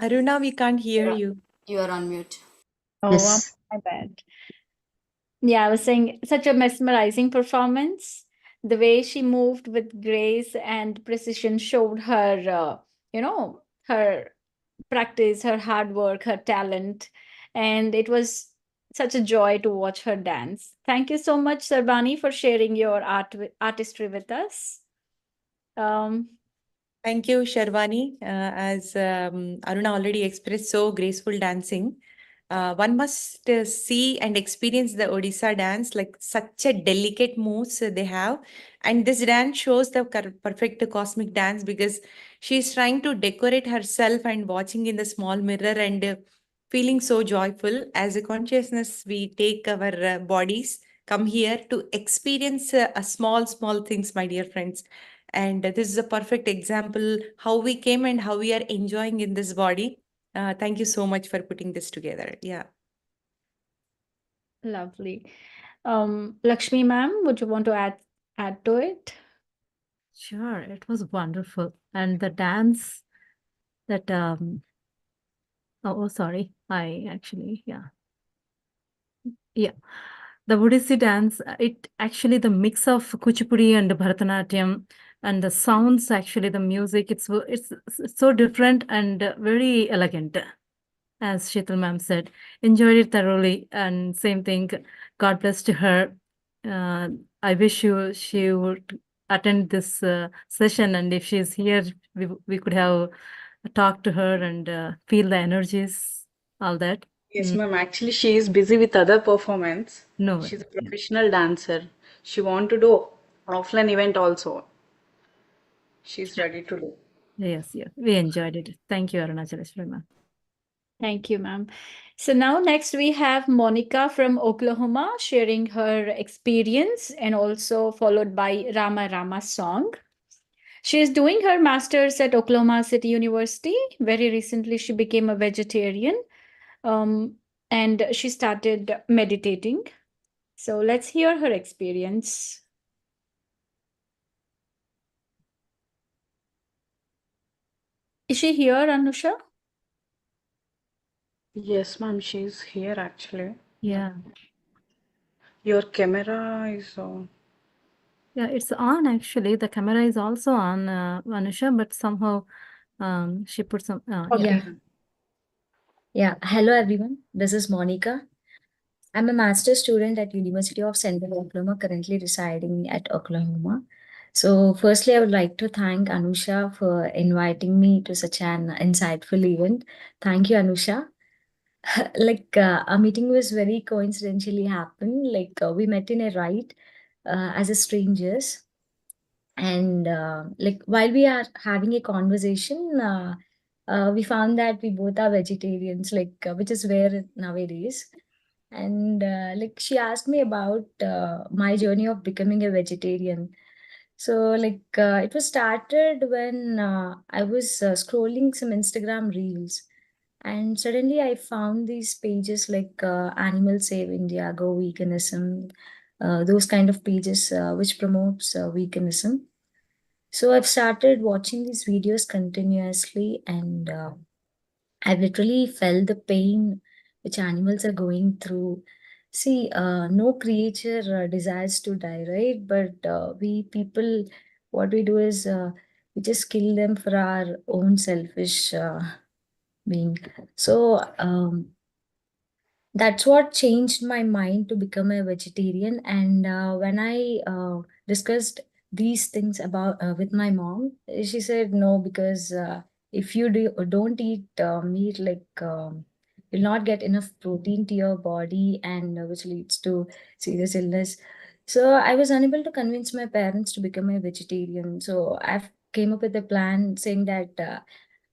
Aruna, we can't hear you. You are on mute. Oh, Yes. my bad. Yeah, I was saying such a mesmerizing performance. The way she moved with grace and precision showed her, her practice, her hard work, her talent. And it was such a joy to watch her dance. Thank you so much, Sarbani, for sharing your artistry with us. Thank you, Sharwani. As Aruna already expressed, so graceful dancing. One must see and experience the Odisha dance, like such a delicate moves they have. And this dance shows the perfect cosmic dance because she's trying to decorate herself and watching in the small mirror and feeling so joyful. As a consciousness, we take our bodies, come here to experience a small things, my dear friends. And this is a perfect example how we came and how we are enjoying in this body. Thank you so much for putting this together. Yeah. Lovely. Lakshmi ma'am, would you want to add to it? Sure, it was wonderful. And the dance that sorry, I actually, yeah. The Odissi dance, it actually the mix of Kuchipudi and Bharatanatyam and the sounds, actually the music, it's so different and very elegant. As Sheetal ma'am said, enjoyed it thoroughly, and same thing. God bless to her. I wish she would attend this session, and if she's here, we could have talked to her and feel the energies, all that. Yes, ma'am. Actually, she is busy with other performance. No She's way. a professional dancer. She want to do offline event also. She's ready to do. Yes, we enjoyed it. Thank you, Arunachaleshwari ma'am. Thank you, ma'am. So now next we have Monica from Oklahoma sharing her experience and also followed by Rama song. She is doing her master's at Oklahoma City University. Very recently, she became a vegetarian and she started meditating. So let's hear her experience. Is she here, Anusha? Yes, ma'am, she's here actually. Yeah. Your camera is on. Yeah, it's on actually. The camera is also on, Anusha, but somehow she put some. Yeah. Yeah. Hello, everyone. This is Monica. I'm a master's student at University of Central Oklahoma, currently residing at Oklahoma. So, firstly, I would like to thank Anusha for inviting me to such an insightful event. Thank you, Anusha. Our meeting was very coincidentally happened. We met in a ride as a strangers, and while we are having a conversation, we found that we both are vegetarians, which is rare nowadays. And she asked me about my journey of becoming a vegetarian. So it was started when I was scrolling some Instagram reels, and suddenly I found these pages like Animal Save India, Go Veganism, those kind of pages which promotes veganism. So I've started watching these videos continuously, and I've literally felt the pain which animals are going through. See, no creature desires to die, right? But we people, what we do is we just kill them for our own selfish being. So that's what changed my mind to become a vegetarian. And when I discussed these things about with my mom, she said no, because if you don't eat meat, you'll not get enough protein to your body, and which leads to serious illness. So I was unable to convince my parents to become a vegetarian. So I've came up with a plan saying that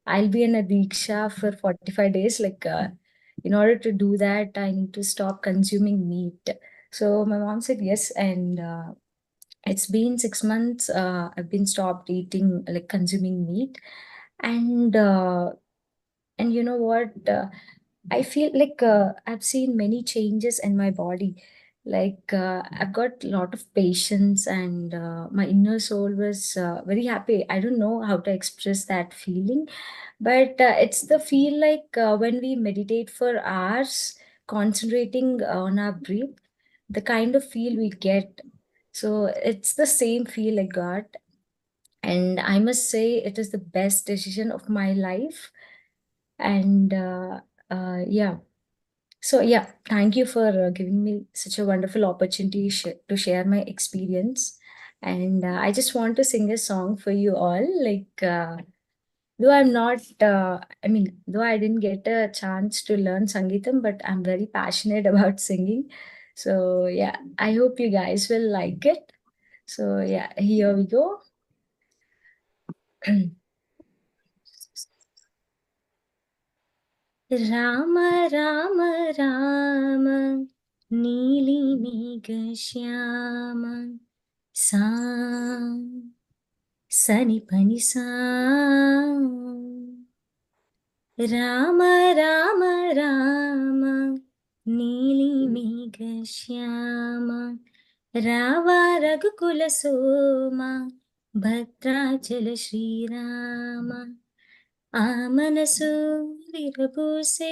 I'll be in a diksha for 45 days. In order to do that, I need to stop consuming meat. So my mom said yes, and it's been 6 months. I've been stopped eating, consuming meat, and you know what? I feel like I've seen many changes in my body. I've got a lot of patience, and my inner soul was very happy. I don't know how to express that feeling, but it's the feel when we meditate for hours, concentrating on our breath, the kind of feel we get. So it's the same feel I got, and I must say it is the best decision of my life. And yeah. So yeah, thank you for giving me such a wonderful opportunity to share my experience. And I just want to sing a song for you all. Though I'm not, though I didn't get a chance to learn Sangeetam, but I'm very passionate about singing. So yeah, I hope you guys will like it. So yeah, here we go. Rama Rama Rama Nili Megha Shyama Sam Sani Pani Sam Rama Rama Rama Nili Megha Shyama Rava Raghukula Soma Bhadrachala Shri Rama ఆమనసు విరబూసే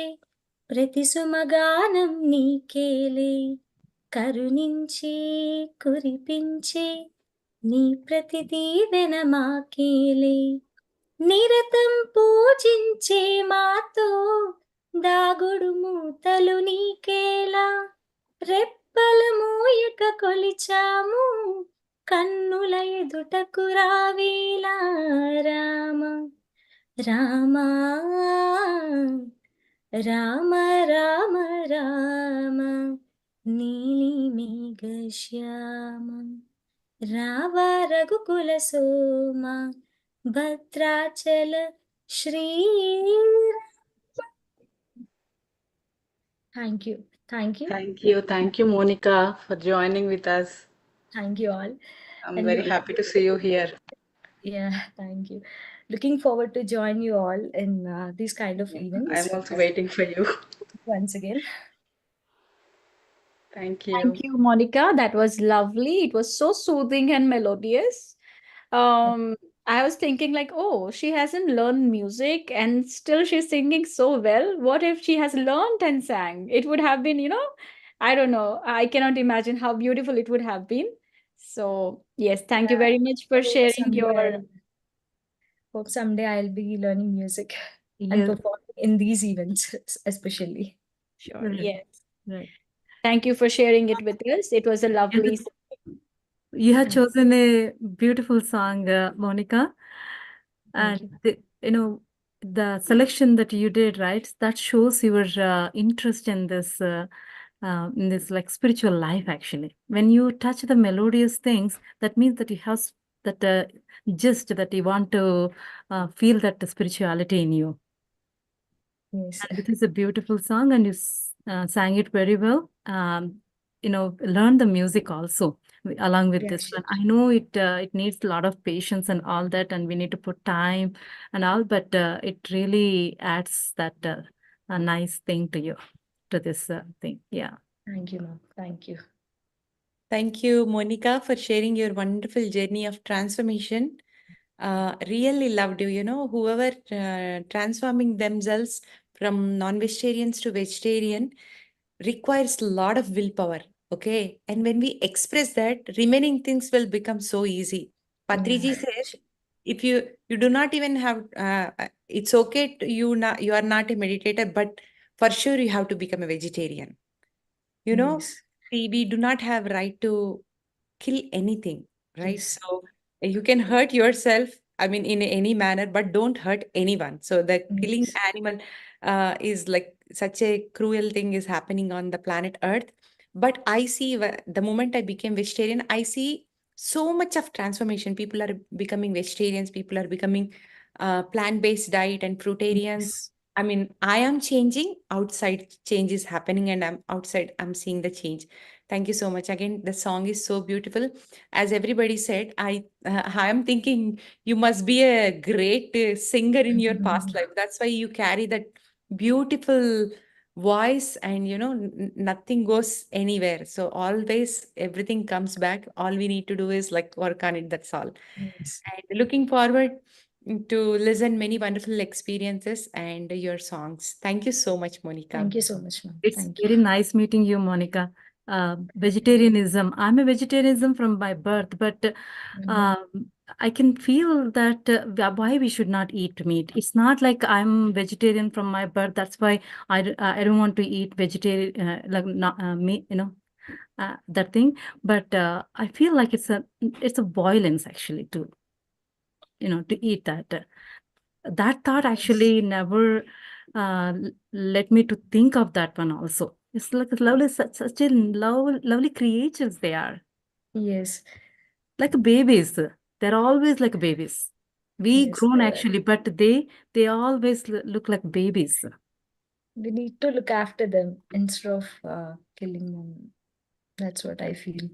ప్రతి సుమగానం నీకేలే కరుణించి కురిపించే నీ ప్రతి దీవెన మాకేలే నిరతం పూజించే మాతో దాగుడు మూతలు నీకేలా రెప్పల మూయక కొలిచాము కన్నుల ఎదుటకు రావేలా రామ రామ రామ రామ రామ నీలి మేఘ శ్యామ రావ రఘుకుల సోమ Bhadrachala Shri Thank you. Thank you. Thank you. Thank you, Monica, for joining with us. Thank you all. I'm And very happy to see you here. yeah, thank you. Looking forward to join you all in these kind of events. I'm also waiting for you. Once again. Thank you. Thank you, Monica. That was lovely. It was so soothing and melodious. I was thinking like, oh, she hasn't learned music and still she's singing so well. What if she has learned and sang? It would have been, I don't know. I cannot imagine how beautiful it would have been. So, yes, thank you very much for Hope sharing your. someday I'll be learning music and Yes. performing in these events, especially. Sure, Right. yes. Right. Thank you for sharing it with us. It was a lovely. You have chosen a beautiful song, Monica. Thank And the selection that you did, right? That shows your interest in this like spiritual life. Actually, when you touch the melodious things, that means that you have that gist that you want to feel that spirituality in you. Yes. And it is a beautiful song, and you sang it very well. Learn the music also along with this one. I know it needs a lot of patience and all that, and we need to put time and all, but it really adds that a nice thing to this thing. Yeah. Thank you, ma'am. Thank you. Thank you, Monica, for sharing your wonderful journey of transformation. Really loved you. Whoever transforming themselves from non-vegetarians to vegetarian requires a lot of willpower. Okay. And when we express that, remaining things will become so easy. Patriji says, if you do not even have, it's okay you are not a meditator, but for sure you have to become a vegetarian. We do not have right to kill anything, right? Yes. So you can hurt yourself, I mean, in any manner, but don't hurt anyone. So the killing animal is like such a cruel thing is happening on the planet Earth. But I see the moment I became vegetarian, I see so much of transformation. People are becoming vegetarians, people are becoming plant-based diet and fruitarians. I mean, I am changing, outside change is happening, and I'm seeing the change. Thank you so much. Again, the song is so beautiful. As everybody said, I am thinking you must be a great singer in your past life. That's why you carry that beautiful voice, and nothing goes anywhere. So always everything comes back. All we need to do is like work on it. That's all. Yes. And looking forward to listen many wonderful experiences and your songs. Thank you so much, Monica. Thank you so much, ma'am. It's Thank you. very nice meeting you, Monica. Vegetarianism. I'm a vegetarianism from my birth, but I can feel that why we should not eat meat. It's not like I'm vegetarian from my birth. That's why I don't want to eat vegetarian like not meat. That thing. But I feel like it's a violence actually to to eat that. That thought actually never led me to think of that one also. It's like a lovely, such a lovely creatures they are. Yes. Like babies. They're always like babies. We Yes, grown they are. actually, but they always look like babies. We need to look after them instead of killing them. That's what I feel.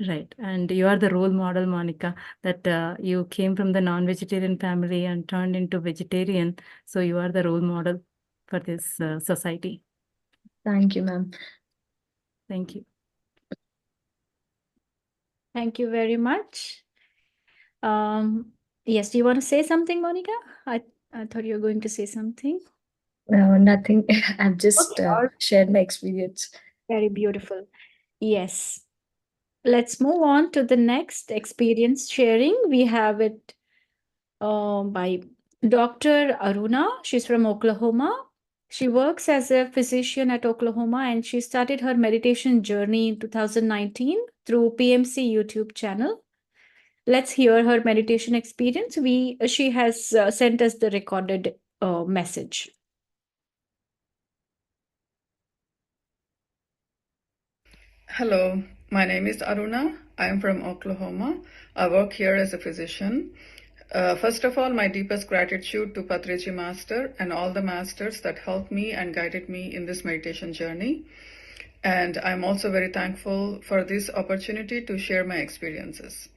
Right. And you are the role model, Monica, that you came from the non-vegetarian family and turned into vegetarian. So you are the role model for this society. Thank you, ma'am. Thank you. Thank you very much. Yes, do you want to say something, Monica? I thought you were going to say something. No, nothing. I've just shared my experience. Very beautiful. Yes. Let's move on to the next experience sharing. We have it by Dr. Aruna. She's from Oklahoma. She works as a physician at Oklahoma, and she started her meditation journey in 2019 through PMC YouTube channel. Let's hear her meditation experience. She has sent us the recorded message. Hello, my name is Aruna. I am from Oklahoma. I work here as a physician. First of all, my deepest gratitude to Patriji Master and all the masters that helped me and guided me in this meditation journey. And I'm also very thankful for this opportunity to share my experiences.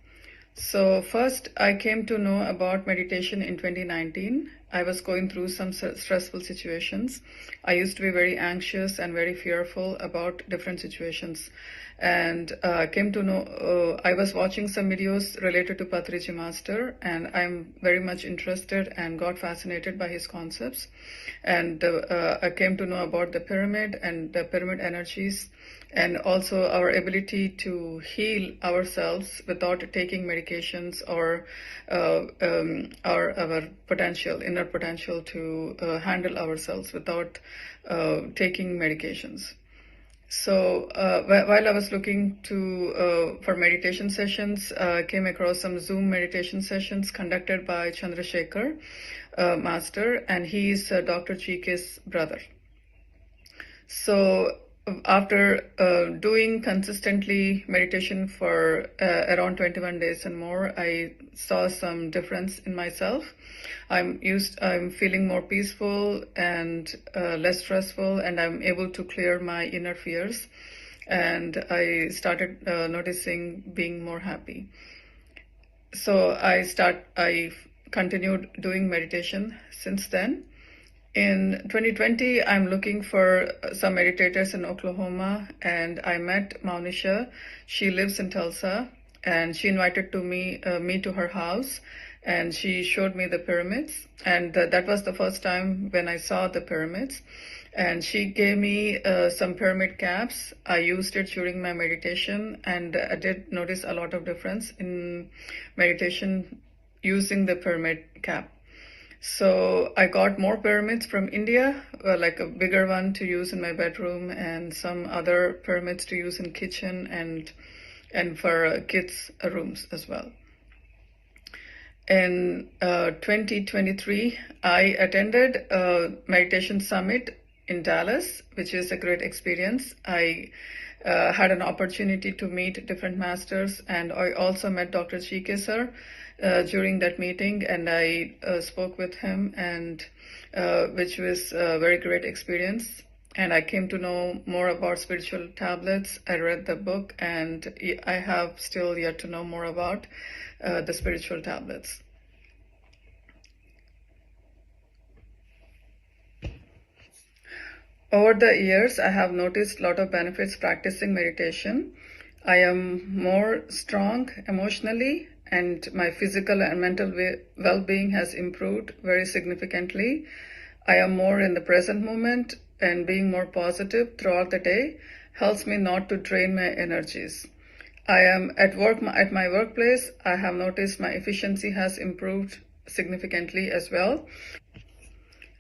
So first, I came to know about meditation in 2019, I was going through some stressful situations. I used to be very anxious and very fearful about different situations. And came to know, I was watching some videos related to Patriji Master, and I'm very much interested and got fascinated by his concepts. And I came to know about the pyramid and the pyramid energies, and also our ability to heal ourselves without taking medications, or our potential, inner potential to handle ourselves without taking medications. So while I was looking for meditation sessions, I came across some Zoom meditation sessions conducted by Chandrasekhar Master, and he is Dr. Chike's brother. So after doing consistently meditation for around 21 days and more, I saw some difference in myself. I'm feeling more peaceful and less stressful, and I'm able to clear my inner fears. And I started noticing being more happy. So I continued doing meditation since then. In 2020, I'm looking for some meditators in Oklahoma, and I met Maunisha. She lives in Tulsa, and she invited me to her house, and she showed me the pyramids, and that was the first time when I saw the pyramids. And she gave me some pyramid caps. I used it during my meditation, and I did notice a lot of difference in meditation using the pyramid cap. So I got more pyramids from India, like a bigger one to use in my bedroom, and some other pyramids to use in kitchen and for kids' rooms as well. In 2023, I attended a meditation summit in Dallas, which is a great experience. I had an opportunity to meet different masters, and I also met Dr. Chike sir during that meeting, and I spoke with him, and which was a very great experience. And I came to know more about spiritual tablets. I read the book, and I have still yet to know more about the spiritual tablets. Over the years, I have noticed a lot of benefits practicing meditation. I am more strong emotionally, and my physical and mental well-being has improved very significantly. I am more in the present moment, and being more positive throughout the day helps me not to drain my energies. I am at my workplace. I have noticed my efficiency has improved significantly as well.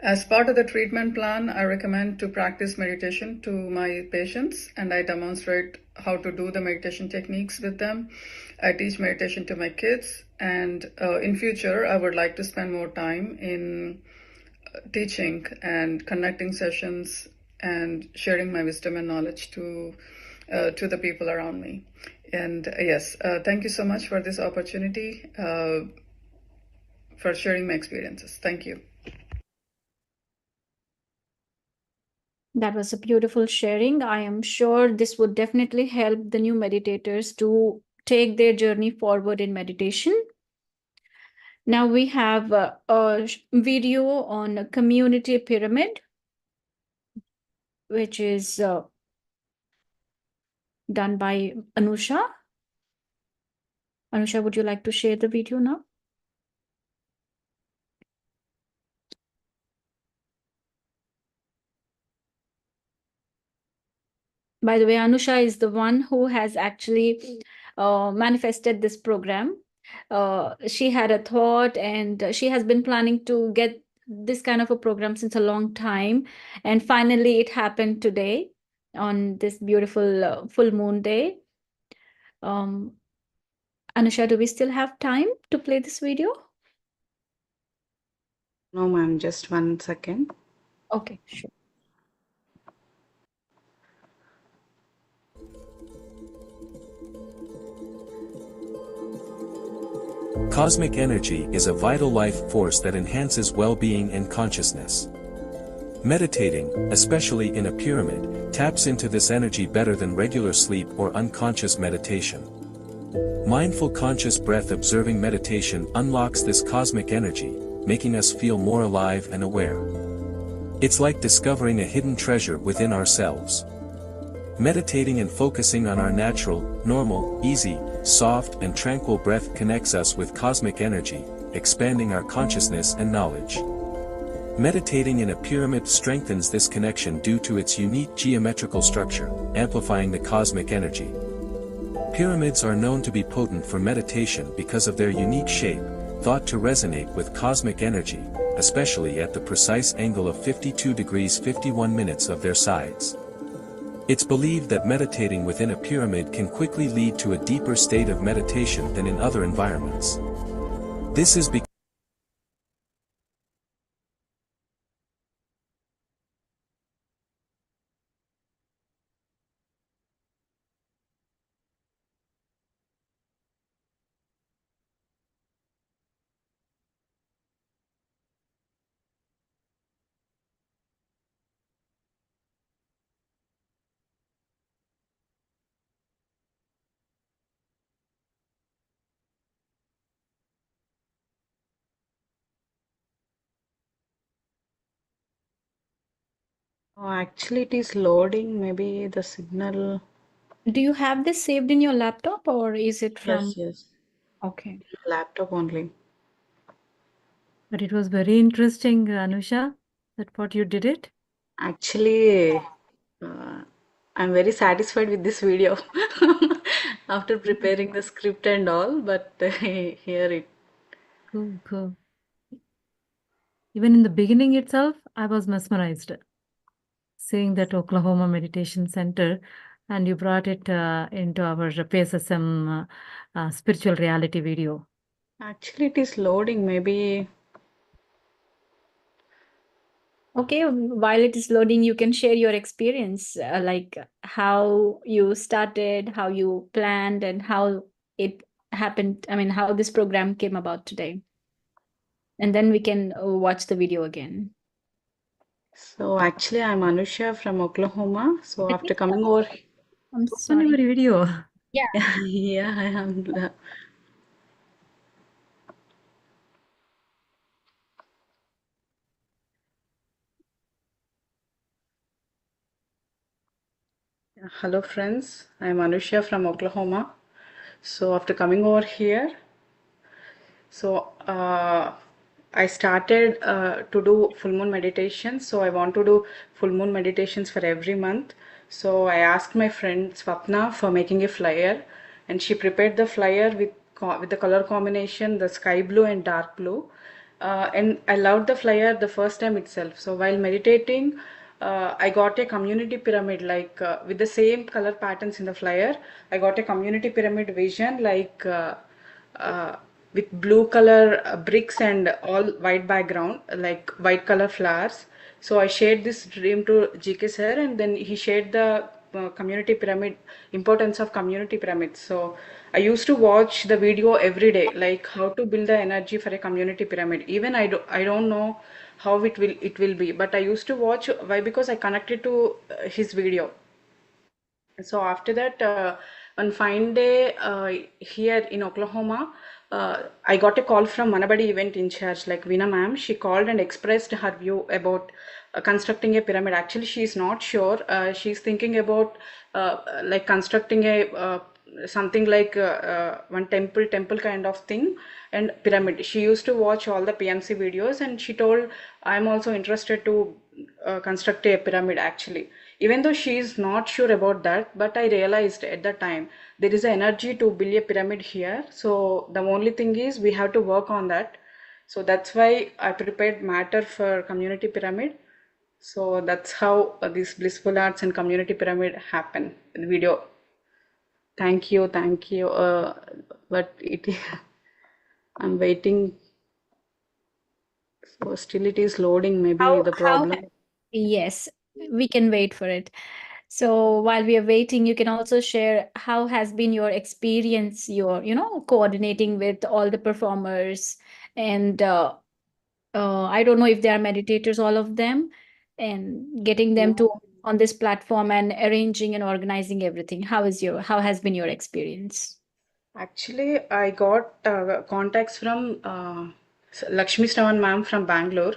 As part of the treatment plan, I recommend to practice meditation to my patients, and I demonstrate how to do the meditation techniques with them. I teach meditation to my kids, and in future, I would like to spend more time in teaching and connecting sessions and sharing my wisdom and knowledge to the people around me. And yes, thank you so much for this opportunity, for sharing my experiences. Thank you. That was a beautiful sharing. I am sure this would definitely help the new meditators to take their journey forward in meditation. Now we have a video on a community pyramid, which is done by Anusha. Anusha, would you like to share the video now? By the way, Anusha is the one who has actually manifested this program. She had a thought, and she has been planning to get this kind of a program since a long time. And finally, it happened today on this beautiful full moon day. Anusha, do we still have time to play this video? No, ma'am, just 1 second. Okay, sure. Cosmic energy is a vital life force that enhances well-being and consciousness. Meditating, especially in a pyramid, taps into this energy better than regular sleep or unconscious meditation. Mindful conscious breath observing meditation unlocks this cosmic energy, making us feel more alive and aware. It's like discovering a hidden treasure within ourselves. Meditating and focusing on our natural, normal, easy, soft and tranquil breath connects us with cosmic energy, expanding our consciousness and knowledge. Meditating in a pyramid strengthens this connection due to its unique geometrical structure, amplifying the cosmic energy. Pyramids are known to be potent for meditation because of their unique shape, thought to resonate with cosmic energy, especially at the precise angle of 52 degrees 51 minutes of their sides. It's believed that meditating within a pyramid can quickly lead to a deeper state of meditation than in other environments. This is because Oh, actually, it is loading. Maybe the signal. Do you have this saved in your laptop or is it Yes, from? yes. Okay. Laptop only. But it was very interesting, Anusha, that what you did it. Actually, I'm very satisfied with this video after preparing the script and all, but here it. Cool, cool. Even in the beginning itself, I was mesmerized seeing that Oklahoma Meditation Center, and you brought it into our PSSM spiritual reality video. Actually, it is loading. Maybe. Okay, while it is loading, you can share your experience, like how you started, how you planned, and how it happened. I mean, how this program came about today. And then we can watch the video again. So actually, I'm Anusha from Oklahoma. So after coming over, I'm On your sorry. video. Yeah. yeah, I am. Hello, friends. I'm Anusha from Oklahoma. So after coming over here, so I started to do full moon meditation. So I want to do full moon meditations for every month. So I asked my friend Swapna for making a flyer, and she prepared the flyer with the color combination the sky blue and dark blue. And I loved the flyer the first time itself. So while meditating, I got a community pyramid with the same color patterns in the flyer. I got a community pyramid vision uh, with blue color bricks and all white background, like white color flowers. So I shared this dream to GK sir, and then he shared the community pyramid, importance of community pyramids. So I used to watch the video every day, like how to build the energy for a community pyramid. Even I don't know how it will be, but I used to watch. Why? Because I connected to his video. So after that, one fine day here in Oklahoma, I got a call from Manabadi event in charge, like Veena ma'am. She called and expressed her view about constructing a pyramid. Actually, she is not sure. She's thinking about like constructing a something like one temple kind of thing and pyramid. She used to watch all the PMC videos, and she told, I'm also interested to construct a pyramid actually. Even though she is not sure about that, but I realized at the time there is an energy to build a pyramid here. So the only thing is we have to work on that. So that's why I prepared matter for community pyramid. So that's how this blissful arts and community pyramid happen in the video. Thank you, thank you. But I'm waiting. So still it is loading. Maybe the problem. Yes, we can wait for it. So while we are waiting, you can also share how has been your experience, your, coordinating with all the performers and I don't know if they are meditators, all of them, and getting them to on this platform and arranging and organizing everything. How has been your experience? Actually, I got contacts from Lakshmi Stavan ma'am from Bangalore.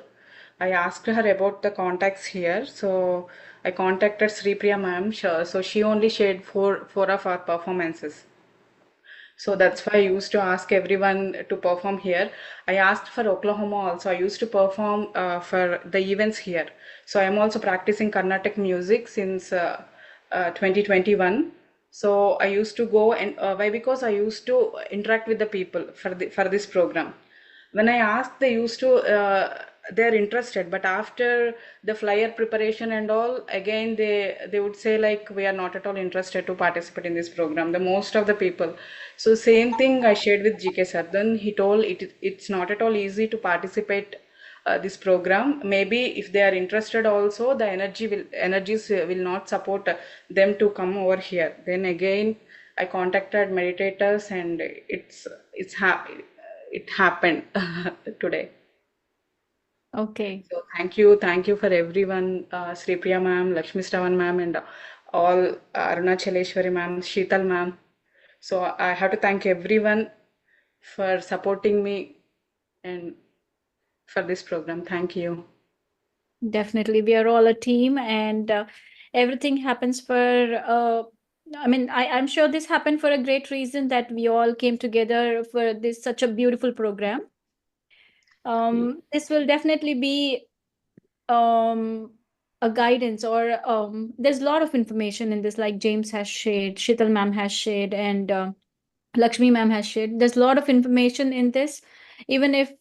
I asked her about the contacts here. So I contacted Sri Priya ma'am. So she only shared four of our performances. So that's why I used to ask everyone to perform here. I asked for Oklahoma also. I used to perform for the events here. So I'm also practicing Carnatic music since 2021. So I used to go and why? Because I used to interact with the people for this program. When I asked, they used to they're interested, but after the flyer preparation and all, again they would say like, we are not at all interested to participate in this program, the most of the people. So same thing I shared with GK sir. Then he told it's not at all easy to participate this program. Maybe if they are interested also, the energies will not support them to come over here. Then again I contacted meditators, and it happened today. Okay. So thank you for everyone, Sri Priya ma'am, Lakshmi Stavan ma'am, and all Aruna Chaleshwari ma'am, Sheetal ma'am. So I have to thank everyone for supporting me and for this program. Thank you. Definitely, we are all a team, and everything happens for. I'm sure this happened for a great reason, that we all came together for this such a beautiful program. This will definitely be a guidance, or there's a lot of information in this, like James has shared, Shital ma'am has shared, and Lakshmi ma'am has shared. There's a lot of information in this. Even if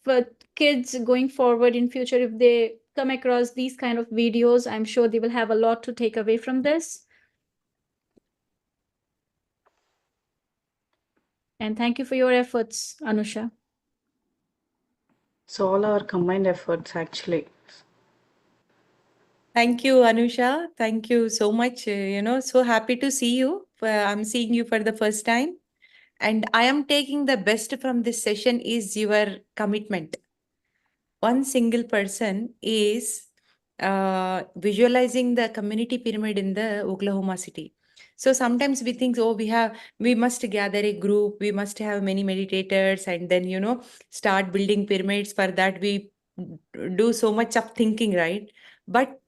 kids going forward in future, if they come across these kind of videos, I'm sure they will have a lot to take away from this. And thank you for your efforts, Anusha. So all our combined efforts, actually. Thank you, Anusha. Thank you so much. So happy to see you. I'm seeing you for the first time. And I am taking the best from this session is your commitment. One single person is visualizing the community pyramid in the Oklahoma City. So sometimes we think, oh, we must gather a group, we must have many meditators, and then, start building pyramids. For that, we do so much of thinking, right? But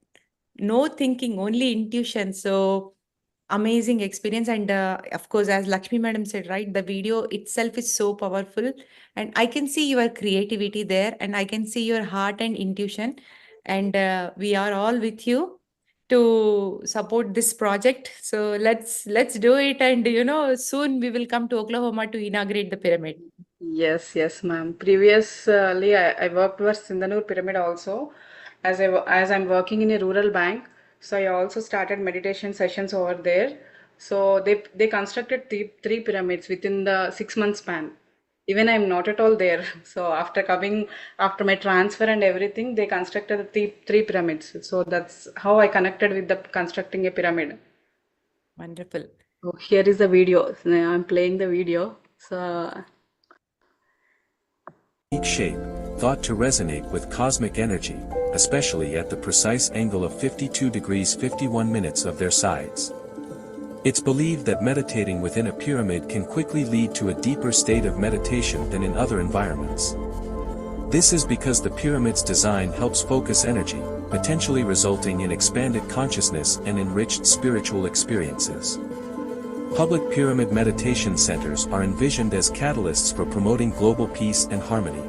no thinking, only intuition. So amazing experience. And of course, as Lakshmi madam said, right, the video itself is so powerful, and I can see your creativity there, and I can see your heart and intuition, and we are all with you to support this project. So let's do it, and soon we will come to Oklahoma to inaugurate the pyramid. Yes, ma'am. Previously, I worked with Sindhanur Pyramid also, as I'm working in a rural bank. So I also started meditation sessions over there. So they constructed three pyramids within the 6 month span. Even I'm not at all there. So after my transfer and everything, they constructed the three pyramids. So that's how I connected with the constructing a pyramid. Wonderful. So here is the video. I'm playing the video. So Each shape, thought to resonate with cosmic energy, especially at the precise angle of 52 degrees 51 minutes of their sides. It's believed that meditating within a pyramid can quickly lead to a deeper state of meditation than in other environments. This is because the pyramid's design helps focus energy, potentially resulting in expanded consciousness and enriched spiritual experiences. Public pyramid meditation centers are envisioned as catalysts for promoting global peace and harmony.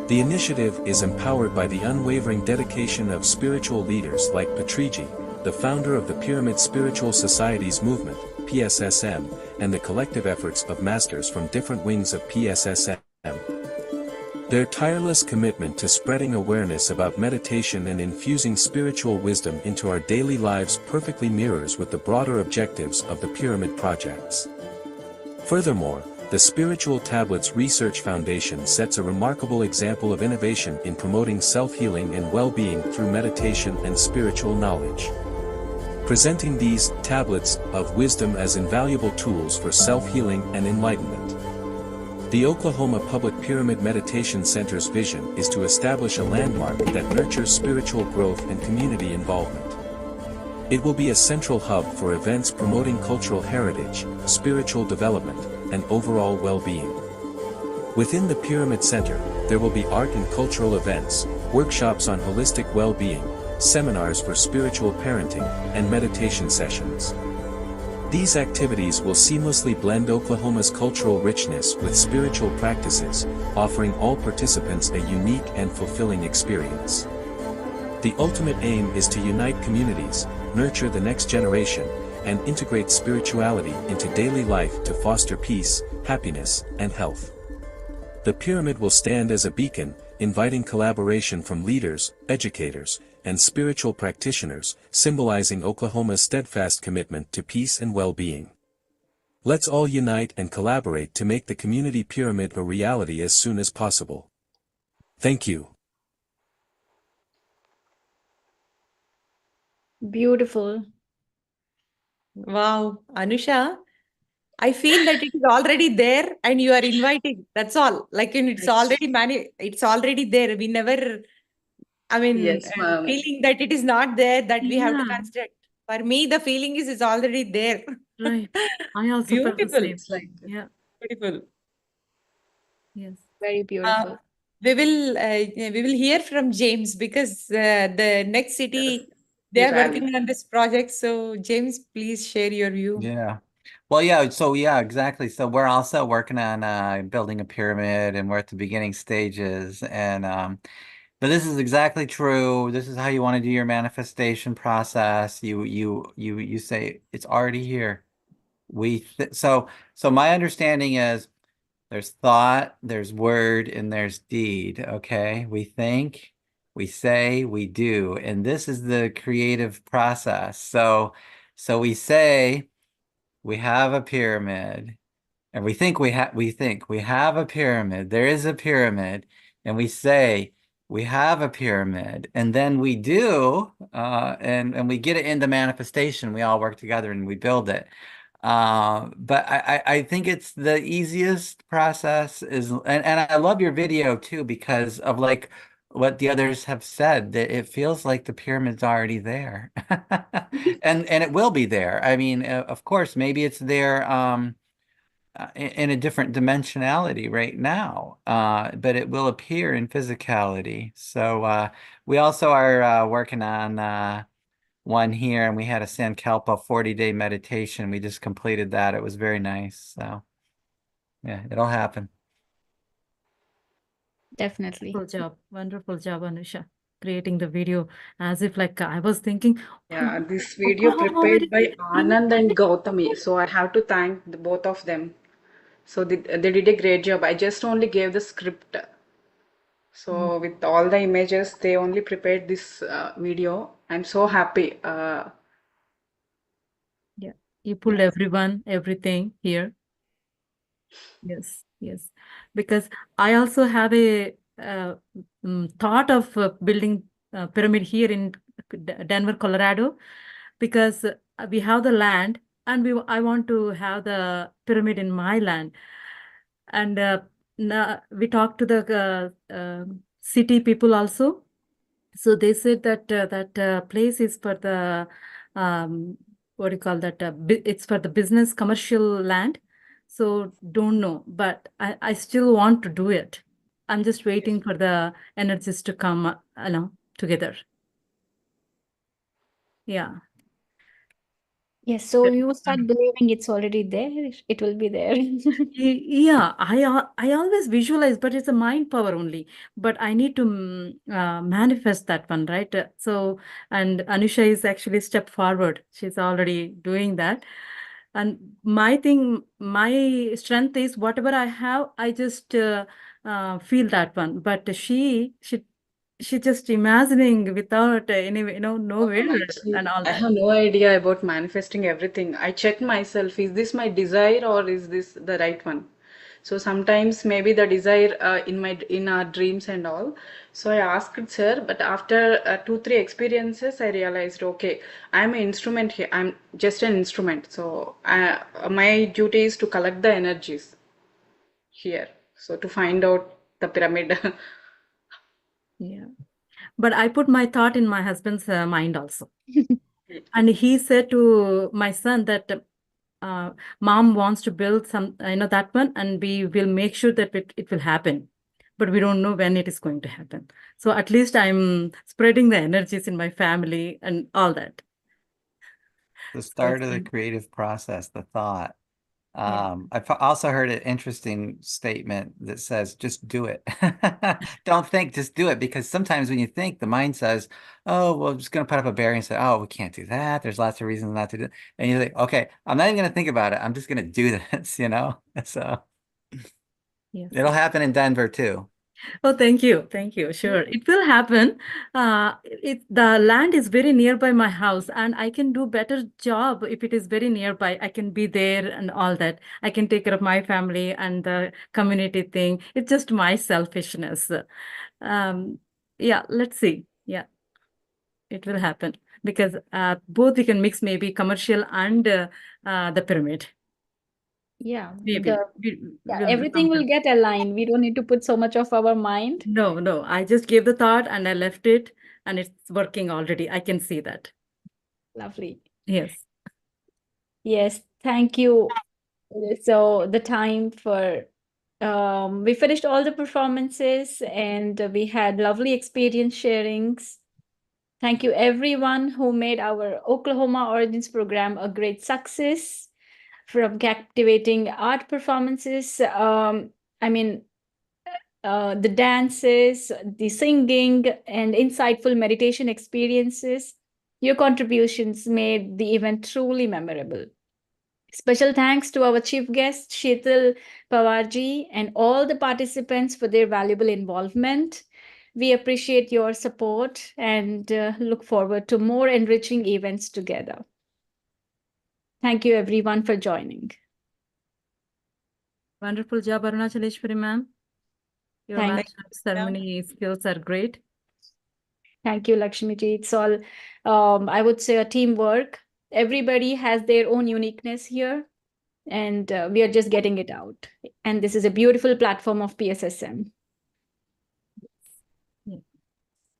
The initiative is empowered by the unwavering dedication of spiritual leaders like Patriji, the founder of the Pyramid Spiritual Societies movement, PSSM, and the collective efforts of masters from different wings of PSSM. Their tireless commitment to spreading awareness about meditation and infusing spiritual wisdom into our daily lives perfectly mirrors with the broader objectives of the Pyramid projects. Furthermore, the Spiritual Tablets Research Foundation sets a remarkable example of innovation in promoting self-healing and well-being through meditation and spiritual knowledge. Presenting these tablets of wisdom as invaluable tools for self-healing and enlightenment. The Oklahoma Public Pyramid Meditation Center's vision is to establish a landmark that nurtures spiritual growth and community involvement. It will be a central hub for events promoting cultural heritage, spiritual development, and overall well-being. Within the Pyramid Center, there will be art and cultural events, workshops on holistic well-being, seminars for spiritual parenting, and meditation sessions. These activities will seamlessly blend Oklahoma's cultural richness with spiritual practices, offering all participants a unique and fulfilling experience. The ultimate aim is to unite communities, nurture the next generation, and integrate spirituality into daily life to foster peace, happiness, and health. The pyramid will stand as a beacon, inviting collaboration from leaders, educators, and spiritual practitioners, symbolizing Oklahoma's steadfast commitment to peace and well-being. Let's all unite and collaborate to make the community pyramid a reality as soon as possible. Thank you. Beautiful. Wow, Anusha, I feel that it is already there and you are inviting. That's all. Like it's already it's already there. We never, Yes, ma'am. feeling that it is not there that we have to Yeah. construct. For me, the feeling is it's already there. Right. I also felt the Beautiful. same. It's like Yeah. Beautiful. Yes. Very beautiful. We will hear from James because the next city they the are rally. working on this project. So James, please share your view. Yeah. Well, yeah, so yeah, exactly. So we're also working on building a pyramid and we're at the beginning stages and but this is exactly true. This is how you want to do your manifestation process. You say it's already here. So my understanding is there's thought, there's word, and there's deed, okay? We think, we say, we do, and this is the creative process. So we say we have a pyramid, and we think we have a pyramid. There is a pyramid, and we say we have a pyramid, and then we do, and we get it into manifestation. We all work together and we build it. But I think it's the easiest process and I love your video too because of like what the others have said that it feels like the pyramid's already there and it will be there. I mean, of course, maybe it's there in a different dimensionality right now, but it will appear in physicality. So we also are working on one here, and we had a Sankalpa 40-day meditation. We just completed that. It was very nice. So yeah, it'll happen. Definitely. Wonderful job, Anusha, creating the video as if like I was thinking. Yeah, this video Oklahoma, prepared by Anand and Gautami. So I have to thank both of them. So they did a great job. I just only gave the script. So with all the images, they only prepared this video. I'm so happy. Yeah, you pulled everything here. Yes, yes. Because I also have a thought of building a pyramid here in Denver, Colorado, because we have the land and I want to have the pyramid in my land. And we talked to the city people also. So they said that that place is for the what do you call that? It's for the business commercial land. So don't know, but I still want to do it. I'm just waiting for the energies to come, together. Yeah. Yes, so you start believing it's already there, it will be there. Yeah, I always visualize, but it's a mind power only. But I need to manifest that one, right? So, and Anusha is actually step forward. She's already doing that. And my strength is whatever I have, I just feel that one. But she just imagining without any, nowhere Actually, and all I that. have no idea about manifesting everything. I check myself, is this my desire or is this the right one? So sometimes maybe the desire in our dreams and all. So I asked sir, but after 2-3 experiences, I realized, okay, I'm an instrument here. I'm just an instrument. So my duty is to collect the energies here. So to find out the pyramid. Yeah. But I put my thought in my husband's mind also. And he said to my son that mom wants to build some, that one, and we will make sure that it will happen. but we don't know when it is going to happen. So at least I'm spreading the energies in my family and all that. The start of the creative process, the thought. I've also heard an interesting statement that says, just do it. Don't think, just do it. Because sometimes when you think, the mind says, oh, well, I'm just going to put up a barrier and say, oh, we can't do that. There's lots of reasons not to do it. And you think, okay, I'm not even going to think about it. I'm just going to do this, you know? So Yes. it'll happen in Denver too. Oh, thank you. Thank you. Sure. It will happen. The land is very nearby my house, and I can do better job if it is very nearby. I can be there and all that. I can take care of my family and the community thing. It's just my selfishness. Yeah, let's see. Yeah, it will happen because both we can mix maybe commercial and the pyramid. Yeah, Maybe. everything will get aligned. We don't need to put so much of our mind. No. I just gave the thought and I left it, and it's working already. I can see that. Lovely. Yes. Yes, thank you. So the time for we finished all the performances and we had lovely experience sharings. Thank you everyone who made our Oklahoma Origins program a great success. From captivating art performances, the dances, the singing, and insightful meditation experiences, your contributions made the event truly memorable. Special thanks to our chief guest, Sheetal Pawarji, and all the participants for their valuable involvement. We appreciate your support and look forward to more enriching events together. Thank you, everyone, for joining. Wonderful job, Arunachaleshwari ma'am. Your Thank ceremony skills are great. Thank you, Lakshmiji. It's all, I would say, a teamwork. Everybody has their own uniqueness here, and we are just getting it out. And this is a beautiful platform of PSSM. Yeah.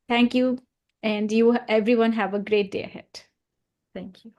Thank you, and you everyone have a great day ahead. Thank you.